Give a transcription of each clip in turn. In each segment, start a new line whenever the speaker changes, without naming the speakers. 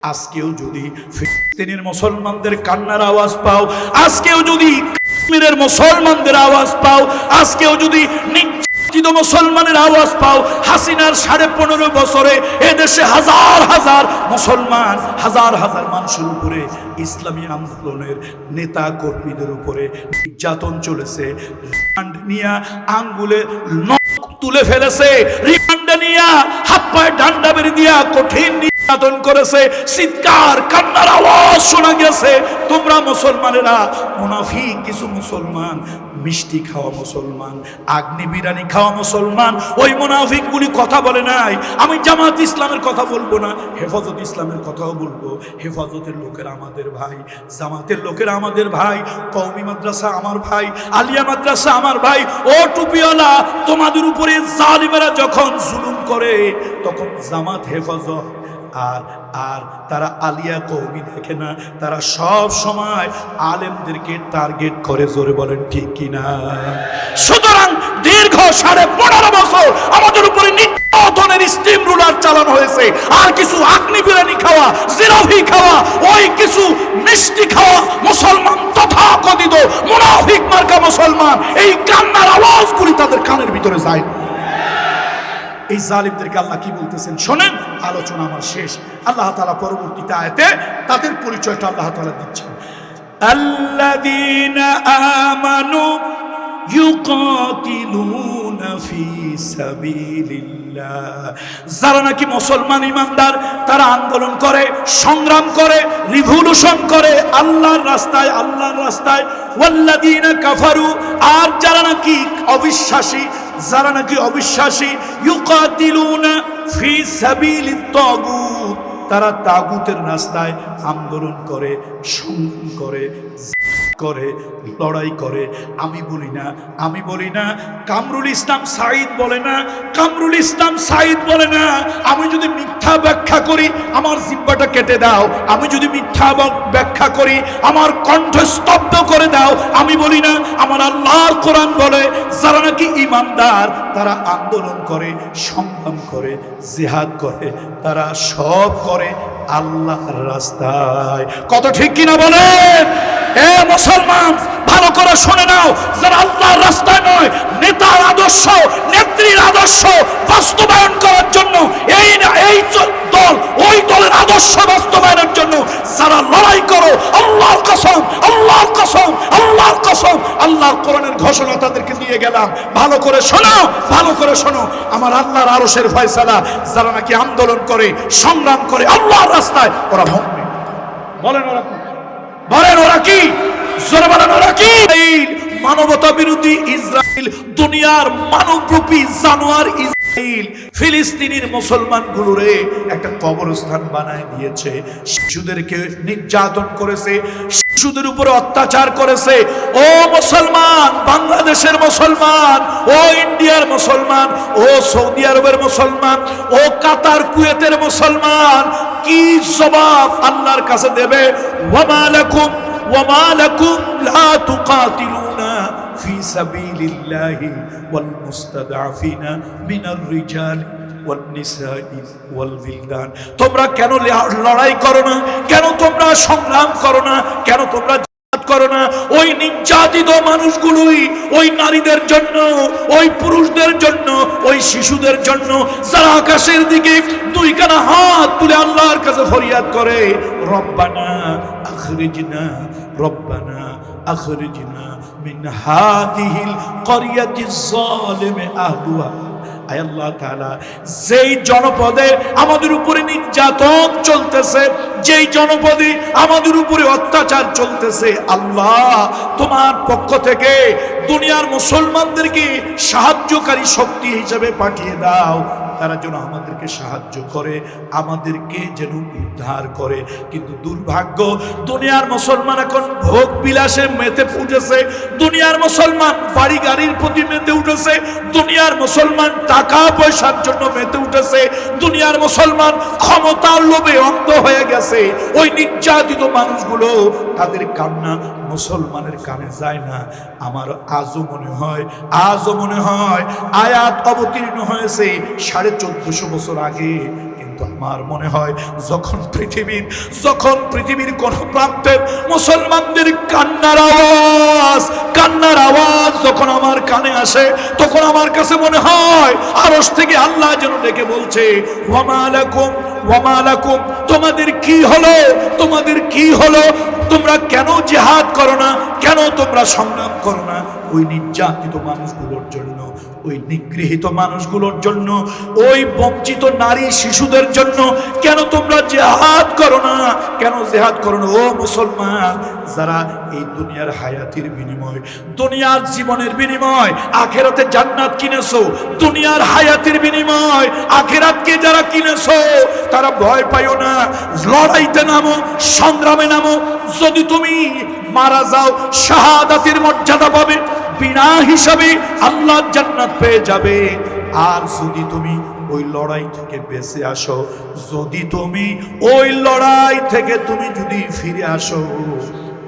আজকেও যদি ফিলিস্তিনের মুসলমানদের কান্নার আওয়াজ পাও, আজকেও যদি কাশ্মীরের মুসলমানদের আওয়াজ পাও, আজকেও যদি নির্যাতিত মুসলমানের আওয়াজ পাও, হাসিনার 15.5 বছরে এদেশে হাজার হাজার মুসলমান, হাজার হাজার মানুষের উপরে ইসলামী আন্দোলনের নেতা কর্মীদের উপরে নির্যাতন চলেছে। রিমান্ড নিয়ে আঙ্গুলে নখ তুলে ফেলেছে, রিমান্ড নিয়ে হাত পায়ে ডান্ডা বেরি দিয়া কঠিন নির্যাতন করেছে, চিৎকার কান্নার আওয়াজ শোনা গেছে। তোমরা মুসলমানেরা মুনাফিক কিছু মুসলমান, মিষ্টি খাওয়া মুসলমান, আগ্নি বিরানি খাওয়া মুসলমান, ওই মুনাফিকগুলি কথা বলে নাই। আমি জামাত ইসলামের কথা বলবো না, হেফাজত ইসলামের কথাও বলবো। হেফাজতের লোকেরা আমাদের ভাই, জামাতের লোকেরা আমাদের ভাই, কওমি মাদ্রাসা আমার ভাই, আলিয়া মাদ্রাসা আমার ভাই। ও টুপিওয়ালা, তোমাদের উপরে জালিমেরা যখন জুলুম করে তখন জামাত হেফাজত আর তারা আলিয়া কওমি দেখে না, তারা সব সময় আলেমদেরকে টার্গেট করে। জোরে বলেন ঠিক কিনা? সুতরাং দীর্ঘ 15.5 বছর আমাদের উপরে নির্যাতনের স্টিম রুলার চালানো হয়েছে। আর কিছু আগ্নি বিরানি খাওয়া, জিলাপি খাওয়া, ওই কিছু মিষ্টি খাওয়া মুসলমান, তথাকথিত মুনাফিক মার্কা মুসলমান, এই কান্নার আওয়াজগুলি তাদের কানের ভিতরে যায়। এই জালিমদেরকে আল্লাহ কি বলতেছেন শোনেন। আলোচনা আমার শেষ। আল্লাহ তাআলা পরবর্তীতে আয়াতে তাদের পরিচয়টা আল্লাহ তাআলা দিচ্ছেন। আল্লাযীনা আমানু ইউকাতিলুনা ফি সাবিলিল্লাহ, যারা নাকি মুসলমান ইমানদার, তারা আন্দোলন করে, সংগ্রাম করে, রিভলিউশন করে আল্লাহর রাস্তায়, আল্লাহর রাস্তায়। ওয়াল্লাযীনা কাফারু, আর যারা নাকি অবিশ্বাসী, যারা নাকি অবিশ্বাসী, ইউকাতিলুনা ফি সাবিলিত তাগুত, তারা তাগুতের রাস্তায় আন্দোলন করে, সংগ্রাম করে, লড়াই করে। আমি বলি না, কামরুল ইসলাম সাঈদ বলে না, কামরুল ইসলাম সাঈদ বলে না, আমি যদি মিথ্যা ব্যাখ্যা করি আমার জিহ্বাটা কেটে দাও, আমি যদি মিথ্যা ব্যাখ্যা করি আমার কণ্ঠ স্তব্ধ করে দাও। আমি বলি না, আমার আল্লাহর কোরআন বলে যারা নাকি ইমানদার তারা আন্দোলন করে, সংগ্রাম করে, জিহাদ করে, তারা সব করে আল্লাহর রাস্তায়। কত ঠিক কিনা বলেন? এ মুসলমান, ভালো করে শুনে নাও, যারা আল্লাহর রাস্তায় নয়, নেতার আদর্শ, নেত্রীর আদর্শ বাস্তবায়ন করার জন্য, এই দল ওই দলের আদর্শ বাস্তবায়নের জন্য যারা লড়াই করো, আল্লাহর কসম, আল্লাহর কসম, আল্লাহর কসম, আল্লাহর কোরআনের ঘোষণা তাদেরকে দিয়ে গেলাম। ভালো করে শোনো, ভালো করে শোনো, আমার আল্লাহর আরশের ফয়সালা, যারা নাকি আন্দোলন করে, সংগ্রাম করে আল্লাহর রাস্তায়, ওরা মুমিন। বলেন ওরা কি? বলেন ওরা কি? জোরে বলেন ওরা কি? মানবতা বিরোধী ইসরায়েল, দুনিয়ার মানবরূপী জানোয়ার ইসরায়েল ফিলিস্তিনের মুসলমানগুলোরে একটা কবরস্থান বানায় দিয়েছে। শিশুদেরকে নির্যাতন করেছে, শিশুদের উপরে অত্যাচার করেছে। ও মুসলমান, বাংলাদেশের মুসলমান, ও ইন্ডিয়ার মুসলমান, ও সৌদি আরবের মুসলমান, ও কাতার কুয়েতের মুসলমান, কি জবাব আল্লাহর কাছে দেবে? ওয়ামা লাকুম লা তুকাতিলুনা ফি সাবিলিল্লাহি ওয়াল মুস্তাদআফিনা মিনার রিজালি ওয়ান নিসাই ওয়াল বিলদান। তোমরা কেন লড়াই করো না? কেন তোমরা সংগ্রাম করো না? কেন তোমরা জিহাদ করো না? ওই নির্যাতিত মানুষগুলোই, ওই নারীদের জন্য, ওই পুরুষদের জন্য, ওই শিশুদের জন্য, যারা আকাশের দিকে দুইখানা হাত তুলে আল্লাহর কাছে ফরিয়াদ করে, রব্বানা আখরিজনা, রব্বানা আখরিজনা মিন হাদিহিল ক্বরিয়াতিজ যালিমি আহলুহা। আয় আল্লাহ তাআলা, যেই জনপদে আমাদের উপরে নির্যাতন চলতেছে, যেই জনপদে আমাদের উপরে অত্যাচার চলতেছে, আল্লাহ তোমার পক্ষ থেকে দুনিয়ার মুসলমানদেরকে সাহায্যকারী শক্তি হিসেবে পাঠিয়ে দাও। তারা যেন আমাদেরকে সাহায্য করে, আমাদেরকে যেন উদ্ধার করে। কিন্তু দুর্ভাগ্য, দুনিয়ার মুসলমান এখন ভোগ বিলাসে মেতে উঠেছে, দুনিয়ার মুসলমান বাড়ি গাড়ির প্রতি মেতে উঠেছে, দুনিয়ার মুসলমান টাকা পয়সার জন্য মেতে উঠেছে, দুনিয়ার মুসলমান ক্ষমতার লোভে অন্ধ হয়ে গেছে। ওই নির্যাতিত মানুষগুলো, তাদের কান্না মুসলমানের কানে যায় না। আমার আজও মনে হয় আয়াত অবতীর্ণ হয়েছে 1450 বছর আগে, কিন্তু কিন্তু আমার মনে হয় যখন পৃথিবীর কোন প্রান্তের মুসলমানদের কান্নার আওয়াজ যখন আমার কানে আসে, তখন আমার কাছে মনে হয় আরশ থেকে আল্লাহ যেন ডেকে বলছে, ওয়ামা লাকুম, তোমাদের কি হলো, তোমরা কেন জিহাদ করো না, কেন তোমরা সংগ্রাম করো না ওই নির্যাতিত মানুষগুলোর জন্য, ওই নিগৃহীত মানুষগুলোর জন্য, ওই বঞ্চিত নারী শিশুদের জন্য কেন তোমরা জিহাদ করো না, কেন জিহাদ করো না? ও মুসলমান, যারা এই দুনিয়ার হায়াতের বিনিময়, দুনিয়ার জীবনের বিনিময় আখেরাতে জান্নাত কিনেছো, দুনিয়ার হায়াতের বিনিময় আখেরাতকে যারা কিনেছো, তারা ভয় পাইও না, লড়াইতে নামো, সংগ্রামে নামো। যদি তুমি মারা যাও, শাহাদাতের মর্যাদা পাবে, বিনা হিসাবে আল্লাহর জান্নাত পেয়ে যাবে। আর যদি তুমি ওই লড়াই থেকে বেঁচে আসো, যদি তুমি ওই লড়াই থেকে তুমি যদি ফিরে আসো,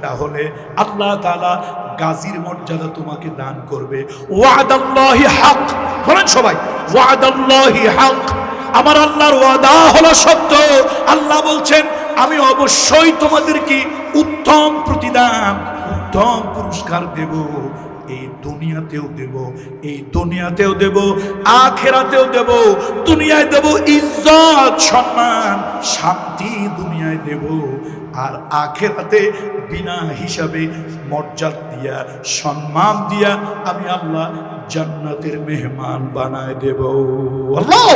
তাহলে আল্লাহ তাআলা গাজীর মর্যাদা তোমাকে দান করবে। ওয়াদাল্লাহি হক, বলেন সবাই, ওয়াদাল্লাহি হক, আমার আল্লাহর ওয়াদা হলো সত্য। আল্লাহ বলছেন, আমি অবশ্যই তোমাদেরকে উত্তম প্রতিদান, উত্তম পুরস্কার দেব, এই দুনিয়াতেও দেব, আখেরাতেও দেব। দুনিয়ায় দেব ইজ্জত, সম্মান, শান্তি দুনিয়ায় দেব, আর আখেরাতে বিনা হিসাবে মর্যাদা দিয়া, সম্মান দিয়া আমি আল্লাহ জান্নাতের মেহমান বানায় দেব। আল্লাহ,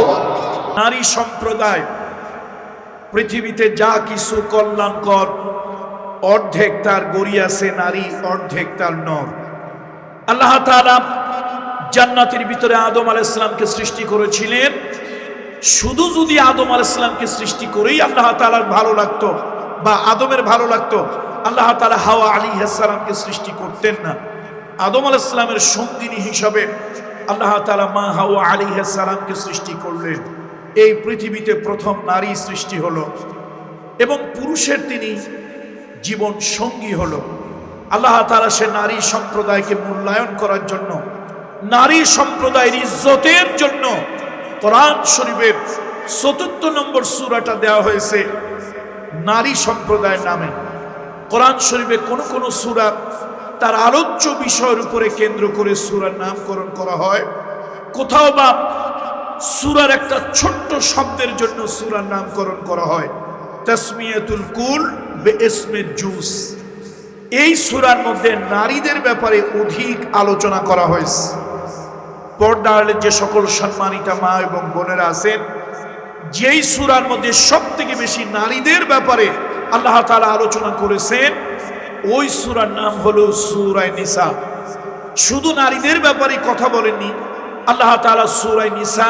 নারী সম্প্রদায় পৃথিবীতে যা কিছু কল্যাণকর, অর্ধেক তার গড়িয়াছে নারী, অর্ধেক তার নর। আল্লাহ তাআলা জান্নাতের ভিতরে আদম আলাইহিস সালামকে সৃষ্টি করেছিলেন। শুধু যদি আদম আলাইহিস সালামকে সৃষ্টি করেই আল্লাহ তাআলার ভালো লাগতো বা আদমের ভালো লাগতো, আল্লাহ তাআলা হাওয়া আলাইহিস সালামকে সৃষ্টি করতেন না। আদম আলাইহিস সালামের সঙ্গিনী হিসাবে আল্লাহ তাআলা মা হাওয়া আলাইহিস সালামকে সৃষ্টি করলেন। এই পৃথিবীতে প্রথম নারী সৃষ্টি হলো এবং পুরুষের তিনি জীবন সঙ্গী হলো। আল্লাহ তাআলা সে নারী সম্প্রদায়কে মূল্যায়ন করার জন্য, নারী সম্প্রদায়ের ইজ্জতের জন্য কোরআন শরীফের ৪৪ নম্বর সূরাটা দেওয়া হয়েছে নারী সম্প্রদায়ের নামে। কোরআন শরীফে কোন কোন সূরা তার আলোচ্য বিষয়ের উপরে কেন্দ্র করে সূরার নামকরণ করা হয়, কোথাও বা সূরার একটা ছোট্ট শব্দের জন্য সূরার নামকরণ করা হয়। তাসমিয়াতুল কুল বিইসমে জুস, এই সূরার মধ্যে নারীদের ব্যাপারে অধিক আলোচনা করা হয়েছে। পর্দার যে সকল সম্মানিতা মা এবং বোনেরা আছেন, যেই সূরার মধ্যে সবথেকে বেশি নারীদের ব্যাপারে আল্লাহ তাআলা আলোচনা করেছেন, ওই সূরার নাম হলো সূরা নিসা। শুধু নারীদের ব্যাপারে কথা বলেননি আল্লাহ তাআলা। সূরা নিসা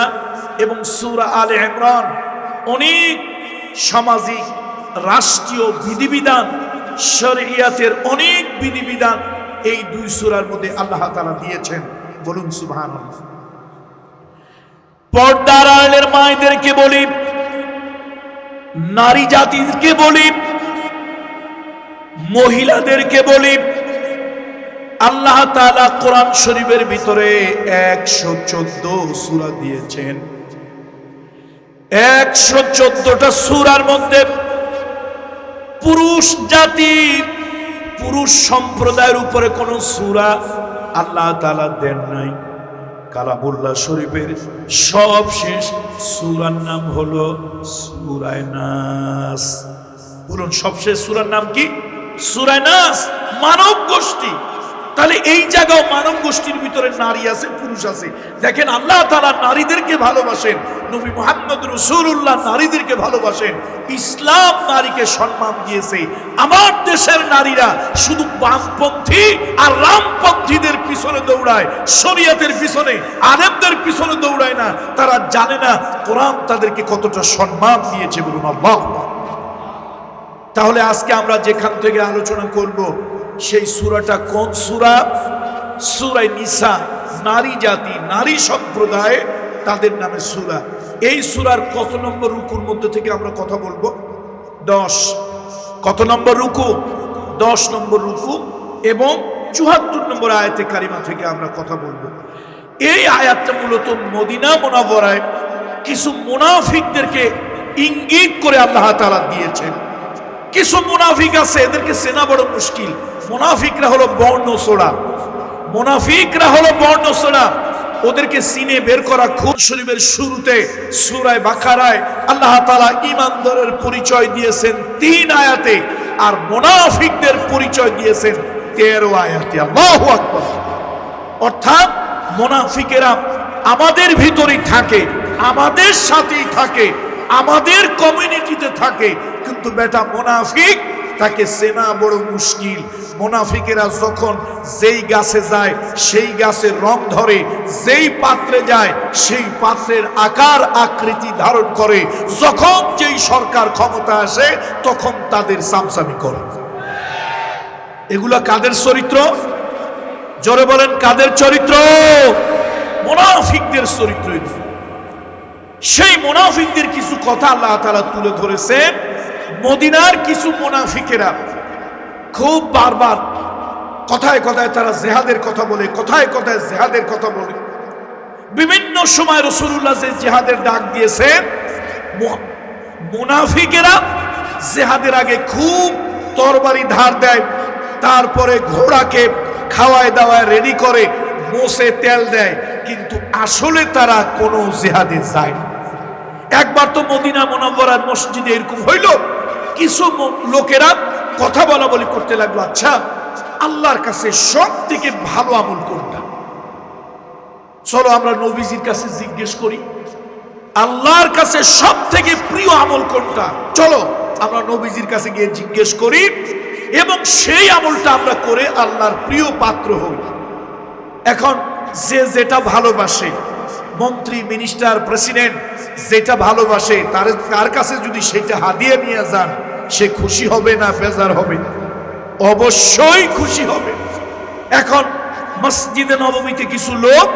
এবং সূরা আলে ইমরান অনেক সামাজিক, রাষ্ট্রীয় বিধিবিধান, শরীয়তের অনেক বিধিবিধান এই দুই সূরার মধ্যে আল্লাহ তাআলা দিয়েছেন। বলুন সুবহানাল্লাহ। পর্দার আড়ালের মায়েদেরকে বলি, নারী জাতিকে বলি, মহিলাদেরকে বলি, আল্লাহ তাআলা কোরআন শরীফের ভিতরে ১১৪ সূরা দিয়েছেন। ১১৪টা সূরার মধ্যে পুরুষ জাতি, পুরুষ সম্প্রদায়ের উপরে কোন সূরা আল্লাহ তাআলা দেন নাই। কালামুল্লাহ শরীফের সবশেষ সূরার নাম হলো সূরা নাস। বলুন, সবশেষ সূরার নাম কি? সূরা নাস। মানব গোষ্ঠী, তাহলে এই জায়গাও মানব গোষ্ঠীর ভিতরে নারী আছে, পুরুষ আছে। দেখেন, আল্লাহ তাআলা নারীদেরকে ভালোবাসেন, নবী মুহাম্মদ রাসূলুল্লাহ নারীদেরকে ভালোবাসেন, ইসলাম নারীকে সম্মান দিয়েছে। আমার দেশের নারীরা শুধু বামপন্থী আর রামপন্থীদের পিছনে দৌড়ায়, শরীয়তের পিছনে, আলেমদের পিছনে দৌড়ায় না। তারা জানে না কোরআন তাদেরকে কতটা সম্মান দিয়েছে। বলুন আল্লাহ। তাহলে আজকে আমরা যেখান থেকে আলোচনা করব, সেই সূরাটা কোন সূরা? সূরা নিসা। নারী জাতি, নারী সম্প্রদায়, তাদের নামে সূরা। এই সূরার কত নম্বর রুকুর মধ্যে থেকে আমরা কথা বলবো? 10। কত নম্বর রুকু? 10 নম্বর রুকু এবং ৭৪ নম্বর আয়াতে কারিমা থেকে আমরা কথা বলবো। এই আয়াতটা মূলত মদিনা মুনাওয়ারায় কিছু মুনাফিকদেরকে ইঙ্গিত করে আল্লাহ তাআলা দিয়েছেন। কিছু মুনাফিক আছে, এদেরকে চেনা বড় মুশকিল। মুনাফিকরা হলো বর্ণচোরা, মুনাফিকরা হলো বর্ণচোরা। ওদেরকে সিনে বের করা খুব। শরীফের শুরুতে সূরা বাকারায় আল্লাহ তাআলা ঈমানদারের পরিচয় দিয়েছেন 3 আয়াতে, আর মুনাফিকদের পরিচয় দিয়েছেন 13 আয়াতে। আল্লাহু আকবার। অর্থাৎ মুনাফিকেরা আমাদের ভিতরেই থাকে, আমাদের সাথেই থাকে, আমাদের কমিউনিটিতে থাকে, কিন্তু বেটা মুনাফিক তাকে চেনা বড় মুশকিল। মুনাফিকেরা যখন যেই গাছে যায় সেই গাছের রং ধরে, যেই পাত্রে যায় সেই পাত্রের আকার আকৃতি ধারণ করে। যখন যেই সরকার ক্ষমতা আসে তখন তাদের সামসামি করে। এগুলা কাদের চরিত্র? জোরে বলেন, কাদের চরিত্র? মুনাফিকদের চরিত্র। সেই মুনাফিকদের কিছু কথা আল্লাহ তাআলা তুলে ধরেছেন। মদিনার কিছু মুনাফিকেরা খুব বারবার কথায় কথায় তারা জিহাদের কথা বলে, কথায় কথায় জিহাদের কথা বলে। বিভিন্ন সময় রাসূলুল্লাহ যে জিহাদের ডাক দিয়েছেন, মুনাফিকেরা জিহাদের আগে খুব তরবারি ধার দেয়, তারপরে ঘোড়াকে খাওয়ায় দাওয়ায় রেডি করে, মোষে তেল দেয়, কিন্তু আসলে তারা কোনো জিহাদে যায় না। একবার তো মদিনা মুনাওয়ারার মসজিদে এরকম হইল, কিছু লোকেরা কথা বলা বলি করতে লাগলো, আচ্ছা আল্লাহর কাছে সব থেকে ভালো আমল কোনটা? চলো আমরা নবীজির কাছে জিজ্ঞেস করি, আল্লাহর কাছে সব থেকে প্রিয় আমল কোনটা? চলো আমরা নবীজির কাছে গিয়ে জিজ্ঞেস করি এবং সেই আমলটা আমরা করে আল্লাহর প্রিয় পাত্র হই। এখন যে যেটা ভালোবাসে, মন্ত্রী, মিনিস্টার, প্রেসিডেন্ট যেটা ভালোবাসে, তার কাছে যদি সেটা হাদিয়া নিয়ে যান, সে খুশি হবে না বেজার হবে? অবশ্যই খুশি হবে। এখন মসজিদে নববীতে কিছু লোক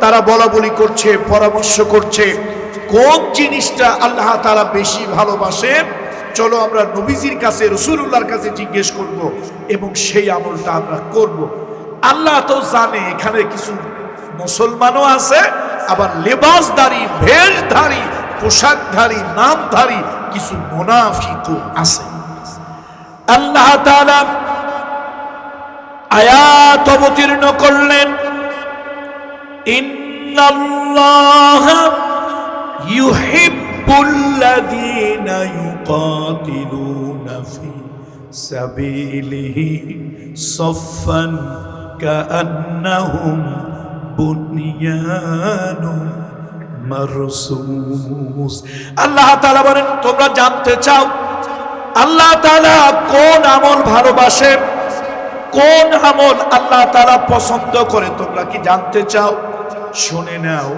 তারা বলা বলি করছে, পরামর্শ করছে কোন জিনিসটা আল্লাহ তাআলা বেশি ভালোবাসেন, চলো আমরা নবীজির কাছে, রাসূলুল্লাহর কাছে জিজ্ঞেস করব এবং সেই আমলটা আমরা করব। আল্লাহ তো জানে এখানে কিছু মুসলমানও আছে, আবার লেবাসধারী, ভেষধারী, পোশাকধারী, নামধারী কিছু মুনাফিকও আছে। আল্লাহ তাআলা আয়াত অবতীর্ণ করলেন, ইন্নাল্লাহা ইউহিব্বুল্লাযীনা ইউকাতিলুনা ফি সাবিলিহি সাফফান কাআন্নাহুম বুনিয়ানুম মারসুস। আল্লাহ তাআলা বলেন, তোমরা জানতে চাও আল্লাহ তাআলা কোন আমল ভালোবাসেন, কোন আমল আল্লাহ তাআলা পছন্দ করে, তোমরা কি জানতে চাও? শুনে নাও,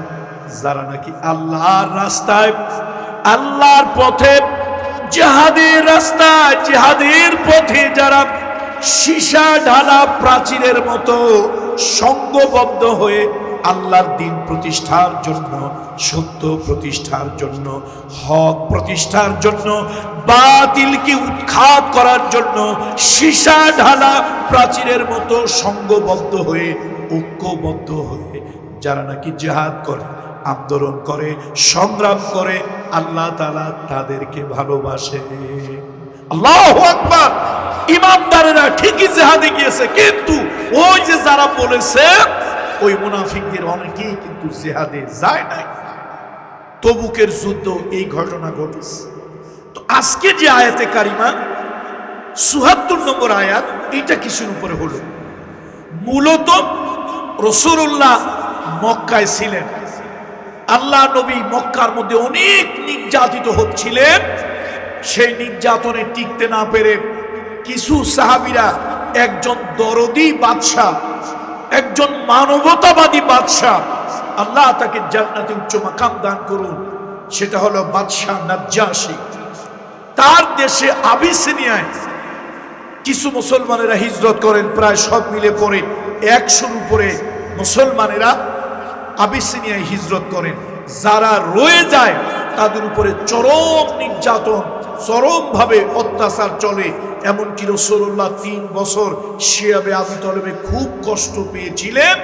যারা নাকি আল্লাহর রাস্তায়, আল্লাহর পথে, জিহাদের রাস্তায়, জিহাদের পথে যারা সীসা ঢালা প্রাচীরের মতো সঙ্গবদ্ধ হয়ে আল্লাহর দ্বীন প্রতিষ্ঠার জন্য, সত্য প্রতিষ্ঠার জন্য, হক প্রতিষ্ঠার জন্য, বাতিলকে উৎখাত করার জন্য সীসা ঢালা প্রাচীরের মতো সঙ্গবদ্ধ হয়ে, ঐক্যবদ্ধ হয়ে যারা নাকি জিহাদ করে, আন্দোলন করে, সংগ্রাম করে, আল্লাহ তাআলা তাদেরকে ভালোবাসে। আল্লাহু আকবার। ইমানদারেরা ঠিকই জিহাদে গিয়েছে, কিন্তু ওই যে যারা বলেছে ওই মুনাফিকদের অনেকেই কিন্তু জিহাদে যায় নাই। তবুকের যুদ্ধ এই ঘটনা ঘটেছে। তো আজকে যে আয়াতে কারিমা ৭৪ নম্বর আয়াত, এটা কিসের উপরে হলো? মূলত রাসূলুল্লাহ মক্কায় ছিলেন, আল্লাহ নবী মক্কার মধ্যে অনেক নির্যাতিত হচ্ছিলেন। সেই নির্যাতনে টিকতে না পেরে কিছু সাহাবীরা একজন দরদি বাদশাহ, একজন মানবতাবাদী বাদশাহ, আল্লাহ তাকে জান্নাতে উচ্চ মাকাম দান করুন, সেটা হলো বাদশাহ নাজ্জাশী, তার দেশে আবিসিনিয়ায় কিছু মুসলমানেরা হিজরত করেন। প্রায় সব মিলে পড়ে ১০০-র উপরে মুসলমানেরা আবিসিনিয়ায় হিজরত করেন। যারা রয়ে যায় তাদের উপরে চরম নির্যাতন, চরমভাবে অত্যাচার চলে। এমনকি রাসূলুল্লাহ ৩ বছর শিয়াবে আবি তলেবে খুব কষ্ট পেয়েছিলেন,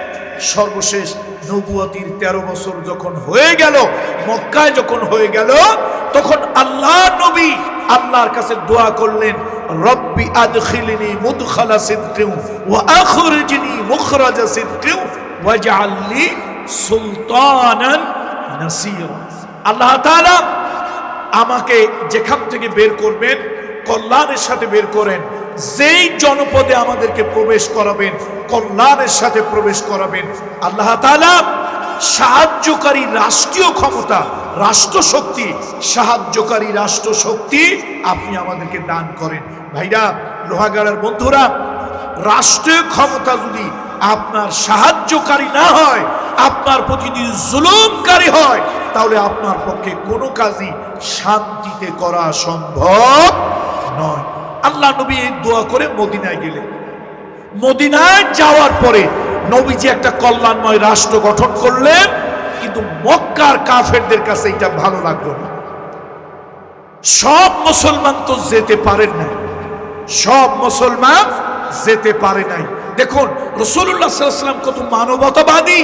সর্বশেষ নবুয়তির 13 বছর যখন হয়ে গেল, মক্কায় যখন হয়ে গেল, তখন আল্লাহ নবী আল্লাহর কাছে দোয়া করলেন, রব্বি আদখিলনি মুদখালা সিদকিন ওয়া আখরিজনি মুখরাজা সিদকিন ওয়াজআলনি সুলতানান নাসীরা। আল্লাহ তাআলা আমাকে যেখান থেকে বের করবেন কল্যাণের সাথে বের করেন, যেই জনপদে আমাদেরকে প্রবেশ করাবেন কল্যাণের সাথে প্রবেশ করাবেন। আল্লাহ তাআলা সাহায্যকারী রাষ্ট্রীয় ক্ষমতা, রাষ্ট্রশক্তি, সাহায্যকারী রাষ্ট্রশক্তি আপনি আমাদেরকে দান করেন। ভাইরা, লোহাগাড়ার বন্ধুরা, রাষ্ট্রীয় ক্ষমতা যদি আপনার সাহায্যকারী না হয়, আপনার প্রতি যদি জুলুমকারী হয়, তাহলে আপনার পক্ষে কোনো কাজই শান্তিতে করা সম্ভব নয়। আল্লাহ নবী এই দোয়া করে মদিনায় গেলেন। মদিনায় যাওয়ার পরে নবীজি একটা কল্যাণময় রাষ্ট্র গঠন করলেন, কিন্তু মক্কার কাফেরদের কাছে এটা ভালো লাগলো না। সব মুসলমান তো যেতে পারেন না, সব মুসলমান যেতে পারে নাই। দেখুন রাসূলুল্লাহ সাল্লাল্লাহু আলাইহি ওয়াসাল্লাম কত মানবতাবাদী।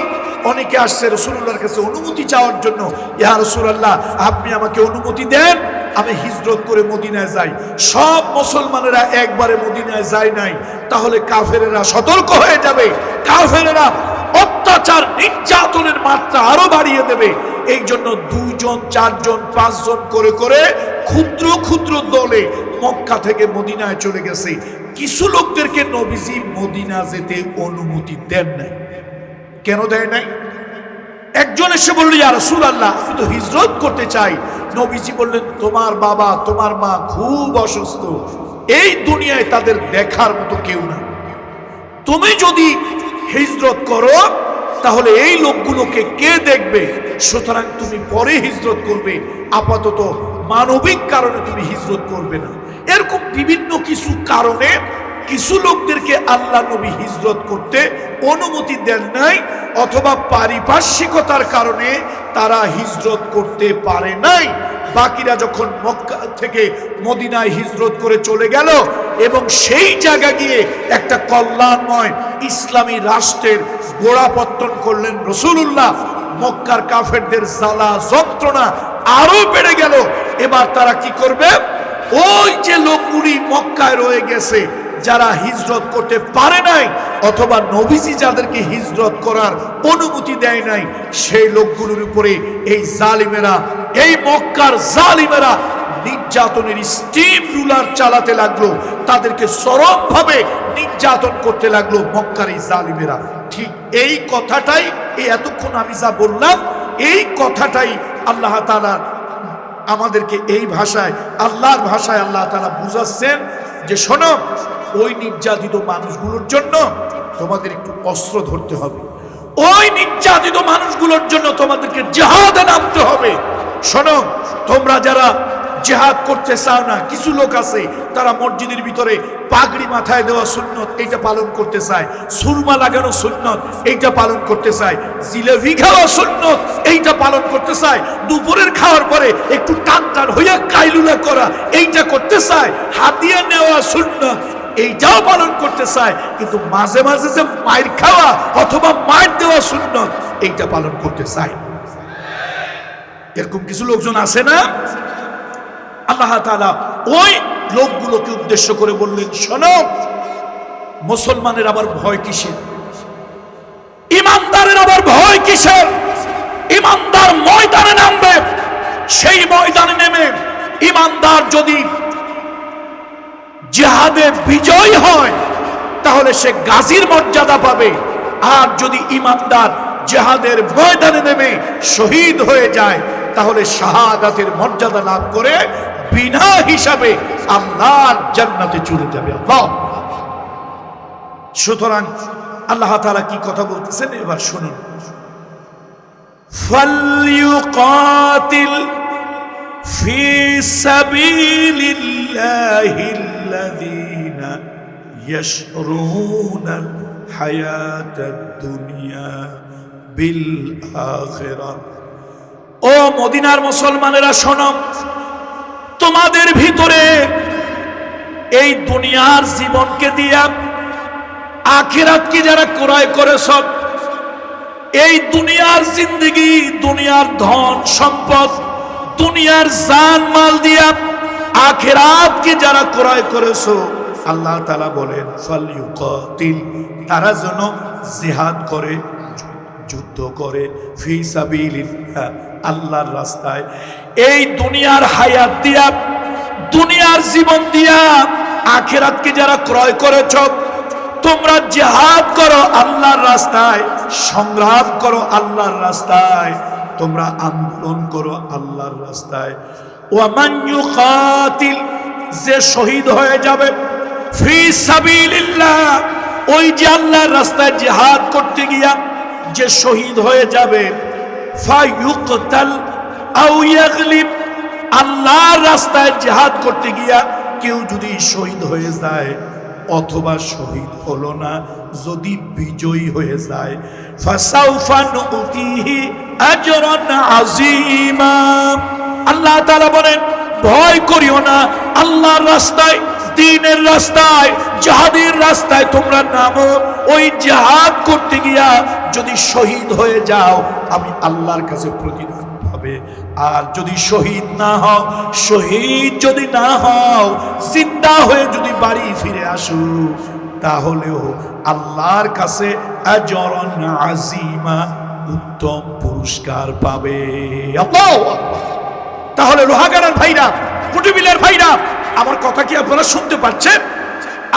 অনেকে আসছে রাসূলুল্লাহর কাছে অনুমতি চাওয়ার জন্য, ইয়া রাসূলুল্লাহ আপনি আমাকে অনুমতি দেন, আমি হিজরত করে মদিনায় যাই। সব মুসলমানেরা একবারে মদিনায় যায় নাই, তাহলে কাফেরেরা সতর্ক হয়ে যাবে, কাফেরেরা অত্যাচার নির্যাতনের মাত্রা আরো বাড়িয়ে দেবে। এই জন্য 2 জন 4 জন 5 জন করে করে ক্ষুদ্র ক্ষুদ্র দলে মক্কা থেকে মদিনায় চলে গেছে। কিছু লোকদেরকে নবীজি মদিনা যেতে অনুমতি দেন নাই। কেন দেয় নাই? একজন এসে বলল, ইয়া রাসূলুল্লাহ আমি তো হিজরত করতে চাই। নবীজি বললেন, তোমার বাবা তোমার মা খুব অসুস্থ, এই দুনিয়ায় তাদের দেখার মতো কেউ না। তুমি যদি হিজরত করো তাহলে এই লোকগুলোকে কে দেখবে? সুতরাং তুমি পরে হিজরত করবে, আপাতত মানবিক কারণে তুমি হিজরত করবে না। এরকম বিভিন্ন কিছু কারণে কিছু লোকদেরকে আল্লাহ নবী হিজরত করতে অনুমতি দেন নাই, অথবা পারিপার্শ্বিকতার কারণে তারা হিজরত করতে পারে নাই। বাকিরা যখন মক্কা থেকে মদিনায় হিজরত করে চলে গেল এবং সেই জায়গা গিয়ে একটা কল্যাণময় ইসলামী রাষ্ট্রের গোড়াপত্তন করলেন রাসূলুল্লাহ, মক্কার কাফেরদের জ্বালা যন্ত্রণা আরো বেড়ে গেল। এবার তারা কি করবে? ওই যে লোকগুলি মক্কায় রয়ে গেছে, যারা হিজরত করতে পারে নাই অথবা নবীজি যাদেরকে হিজরত করার অনুমতি দেয় নাই, সেই লোকগুলোর উপরে এই জালিমেরা, এই মক্কার জালিমেরা নির্যাতনের স্টিম রুলার চালাতে লাগলো, তাদেরকে চরমভাবে নির্যাতন করতে লাগলো মক্কার এই জালিমেরা। ঠিক এই কথাটাই, এই এতক্ষণ আমি যা বললাম, এই কথাটাই আল্লাহ তাআলা আমাদেরকে এই ভাষায়, আল্লাহর ভাষায় আল্লাহ তাআলা বুঝাচ্ছেন যে শোনো, ওই নির্যাতিত মানুষগুলোর জন্য তোমাদের একটু অস্ত্র ধরতে হবে, ওই নির্যাতিত মানুষগুলোর জন্য তোমাদেরকে জিহাদে নামতে হবে। শোনো, তোমরা যারা জিহাদ করতে চাও না, কিছু লোক আছে তারা মসজিদের ভিতরে পাগড়ি মাথায় দেওয়া সুন্নত এইটা পালন করতে চায়, সুরমা লাগানো সুন্নত এইটা পালন করতে চায়, জিলেবি খাওয়া সুন্নত এইটা পালন করতে চায়, দুপুরের খাওয়ার পরে একটু টান টান হইয়া কাইলুলা করা এইটা করতে চায়, হাতিয়া নেওয়া সুন্নত এইটাও পালন করতে চায়, কিন্তু মাঝে মাঝে যে মায়ের খাওয়া অথবা মায়ের দেওয়া সুন্নত এইটা পালন করতে চায়। এরকম কিছু লোকজন আছে না? আল্লাহ তাআলা ওই লোকগুলোকে উদ্দেশ্য করে বললেন, শোনো, মুসলমানের আবার ভয় কিসের? ইমানদারের আবার ভয় কিসের? ইমানদার ময়দানে নামবে, সেই ময়দানে নেমে ইমানদার যদি জিহাদে বিজয় হয় তাহলে সে গাজীর মর্যাদা পাবে, আর যদি ইমানদার জিহাদের ময়দানে নেমে শহীদ হয়ে যায় তাহলে শাহাদাতের মর্যাদা লাভ করে বিনা হিসাবে আল্লাহর জান্নাতে চলে যাবে। আল্লাহ, সুতরাং আল্লাহ তাআলা কি কথা বলতেছেন এবার শুনুন। ফালইউকাতিল ফি সাবিলিল্লাহিল্লাযীনা ইয়াশরুনাল হায়াতাদ দুনিয়া বিল আখিরাহ। ও মদিনার মুসলমানেরা শোনো, তোমাদের ভিতরে এই দুনিয়ার জীবনকে দিয়া আখিরাতকে যারা ক্রয় করেছ, এই দুনিয়ার জিন্দেগি, দুনিয়ার ধন সম্পদ, দুনিয়ার জান মাল দিয়া আখিরাতকে যারা ক্রয় করেছো, আল্লাহ তাআলা বলেন ফালইউকাতিল, তারা যেন জিহাদ করে, যুদ্ধ করে, ফি সাবিলিল্লাহ, আল্লাহর রাস্তায়। এই দুনিয়ার হায়াত দিয়া, দুনিয়ার জীবন দিয়া আখিরাতকে যারা ক্রয় করেছো, তোমরা জিহাদ করো আল্লাহর রাস্তায়, সংগ্রাম করো আল্লাহর রাস্তায়, তোমরা আন্দোলন করো আল্লাহর রাস্তায়। ওয়ামান ইউকাতিল, যে শহীদ হয়ে যাবে, ফি সাবিলিল্লাহ, ওই যে আল্লাহর রাস্তায় জিহাদ করতে গিয়া যে শহীদ হয়ে যাবে, ফায়ুকতাল আও ইয়াগলিব, আল্লাহর রাস্তায় জিহাদ করতে গিয়া কেউ যদি শহীদ হয়ে যায় অথবা শহীদ হলো না, যদি বিজয়ী হয়ে যায়, ফাসাউফা নুতিহি আজরান আযীমা, আল্লাহ তাআলা বলেন ভয় করিও না, আল্লাহর রাস্তায়, দ্বীনের রাস্তায়, জিহাদের রাস্তায় তোমরা নামো। ওই জিহাদ করতে গিয়া যদি শহীদ হয়ে যাও, আমি আল্লাহর কাছে প্রতিদান পাবে। আর যদি শহীদ না হও, শহীদ যদি না হও, জিন্দা হয়ে যদি বাড়ি ফিরে আসো, তাহলেও আল্লাহর কাছে আজরান আযীমা, উত্তম পুরস্কার পাবে। আল্লাহু আকবার। তাহলে লোহাগাড়ার ভাইরা, কুটুবিলের ভাইরা, আমার কথা কি আপনারা শুনতে পাচ্ছেন?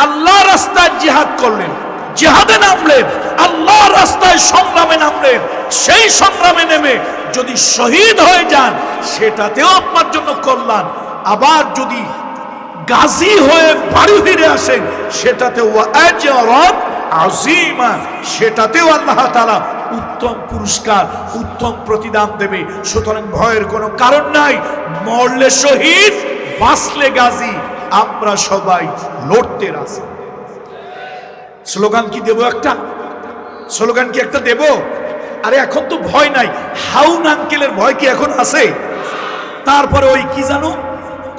আল্লাহর রাস্তায় জিহাদ করলেন, জিহাদে নামলেন, আল্লাহর রাস্তায় সংগ্রামে নামলেন, সেই সংগ্রামে নেমে যদি শহীদ হয়ে যান, সেটাতেও আপনার জন্য কল্যাণ। আবার যদি গাজী হয়ে বাড়ি ফিরে আসেন, সেটাতেও আজরান আযীমা, সেটাতেও আল্লাহ তাআলা উত্তম পুরস্কার, উত্তম প্রতিদান দেবে। সুতরাং ভয়ের কোনো কারণ নাই। মরলে শহীদ, বাঁচলে গাজী, আমরা সবাই লড়তে রাজি। স্লোগান কি দেব? একটা স্লোগান কি একটা দেব? আরে এখন তো ভয় নাই, হাউন আঙ্কেলের ভয় কি এখন আছে? তারপরে ওই কি জানো,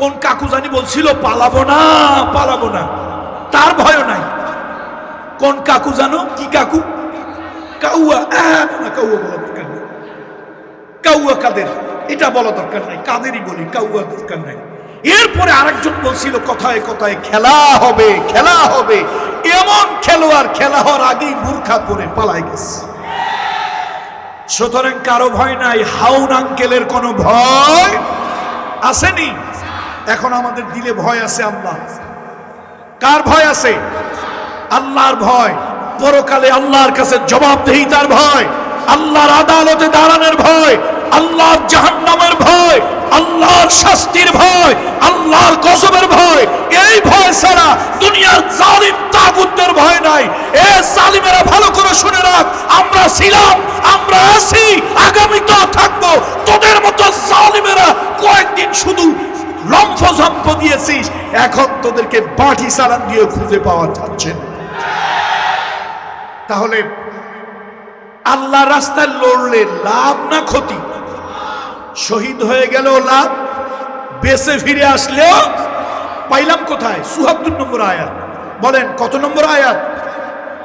কোন কাকু জানি বলছিল পালাবো না, পালাবো না, তার ভয় নাই। কোন কাকু জানো? কি কাকু? কাউয়া। কাউয়া বলা দরকার নাই, কাউয়া কাদের, এটা বলা দরকার নাই, কাদেরই বলি, কাউয়া দরকার নাই। এরপরে আরেকজন বলছিল কথায় কথায় খেলা হবে, খেলা হবে। এমন খেলোয়াড় খেলা হওয়ার আগেই মূর্খা পরে পালাই গেছে। সুতরাং কারো ভয় নাই, হাউন আঙ্কেলের কোনো ভয় আসেনি। এখন আমাদের দিলে ভয় আছে আল্লাহ। কার ভয় আছে? আল্লাহর ভয়। পরকালে আল্লাহর কাছে জবাবদিহিতার ভয়, আল্লাহর আদালতে দাঁড়ানোর ভয়, আল্লাহর জাহান্নামের ভয়, আল্লাহর শাস্তির ভয়, আল্লাহর গজবের ভয়। এই ভয় ছাড়া দুনিয়ার জালিম তাগুতের ভয় নাই। এ জালিমেরা ভালো করে শুনে রাখ, আমরা ছিলাম, আমরা আছি, আগামীতেও থাকবো। তোদের মতো জালিমেরা কয়েকদিন শুধু লম্ফঝম্প দিয়েছিস, এখন তোদেরকে বাটি চালান দিয়ে খুঁজে পাওয়া যাচ্ছে না। তাহলে আল্লাহ রাস্তায় লড়লে লাভ না ক্ষতি? শহীদ হয়ে গেলেও লাভ, বেঁচে ফিরে আসলেও পাইলাম কোথায়? ৭৪ নম্বর আয়াত। বলেন কত নম্বর আয়াত?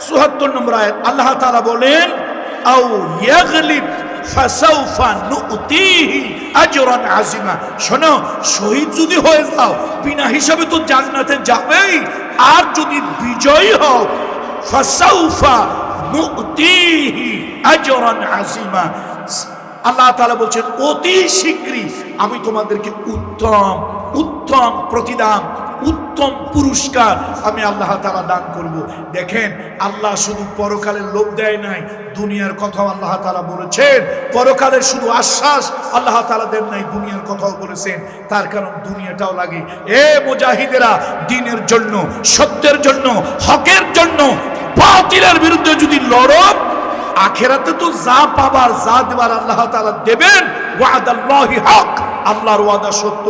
৭৪ নম্বর আয়াত। আল্লাহ তাআলা বলেন আও ইয়াগলিব ফাসাউফা নুতিহি আজরান আযীমা। শোনো, শহীদ যদি হয়ে যাও, বিনা হিসাবে তো জান্নাতে যাবেই। আর যদি বিজয়ী হও, ফাসাউফা নুতিহি আজরান আযীমা, আল্লাহ তাআলা বলছেন অতি শীঘ্রই আমি তোমাদেরকে উত্তম উত্তম প্রতিদান, উত্তম পুরস্কার আমি আল্লাহ তাআলা দান করব। দেখেন, আল্লাহ শুধু পরকালের লোভ দেয় নাই, দুনিয়ার কথাও আল্লাহ তাআলা বলেছেন। পরকালের শুধু আশ্বাস আল্লাহ তাআলা দেন নাই, দুনিয়ার কথাও বলেছেন। তার কারণ দুনিয়াটাও লাগে। এ মুজাহিদেরা, দ্বীনের জন্য, সত্যের জন্য, হকের জন্য, বাতিলের বিরুদ্ধে যদি লড়ো, আখিরাতে তো যা পাবার, যা দেবার আল্লাহ তাআলা দেবেন। ওয়াদাল্লাহি হক, আল্লাহর ওয়াদা সত্য।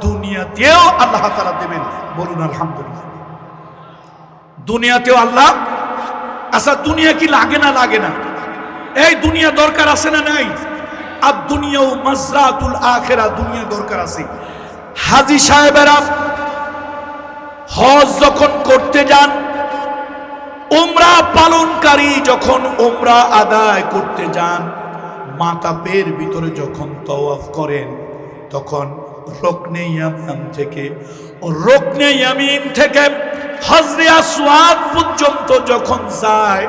দুনিয়াতেও আল্লাহ তাআলা দেবেন। বলুন আলহামদুলিল্লাহ। দুনিয়াতেও আল্লাহ। আচ্ছা, দুনিয়া কি লাগে না? লাগে না। এই দুনিয়া দরকার আছে না নাই? আর দুনিয়াও মাজরাতুল আখিরা, দুনিয়া দরকার আছে। হাজী সাহেবেরা হজ যখন করতে যান, উমরা পালনকারী যখন উমরা আদায় করতে যান, মাতাবের ভিতরে যখন তাওয়াফ করেন, তখন রুকনে ইয়ামিন থেকে হজরে আসওয়াদ পর্যন্ত যখন যায়,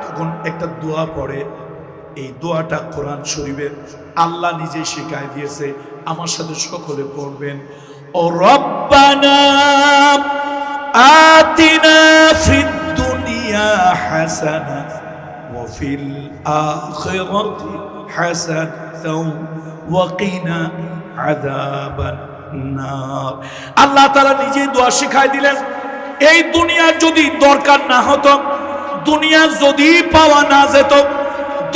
তখন একটা দোয়া পড়ে। এই দোয়াটা কোরআন শরীফের আল্লাহ নিজে শিখাই দিয়েছে। আমার সাথে সকলে পড়বেন, ও রব্বানা আতিনা ফিদ দুনিয়া হাসানা ওয়া ফিল আখিরাতি হাসানাতাও ওয়া কিনা আযাবান নার। আল্লাহ তাআলা নিজেই দোয়া শিখাই দিলেন। এই দুনিয়া যদি দরকার না হতো, দুনিয়া যদি পাওয়া না যেত,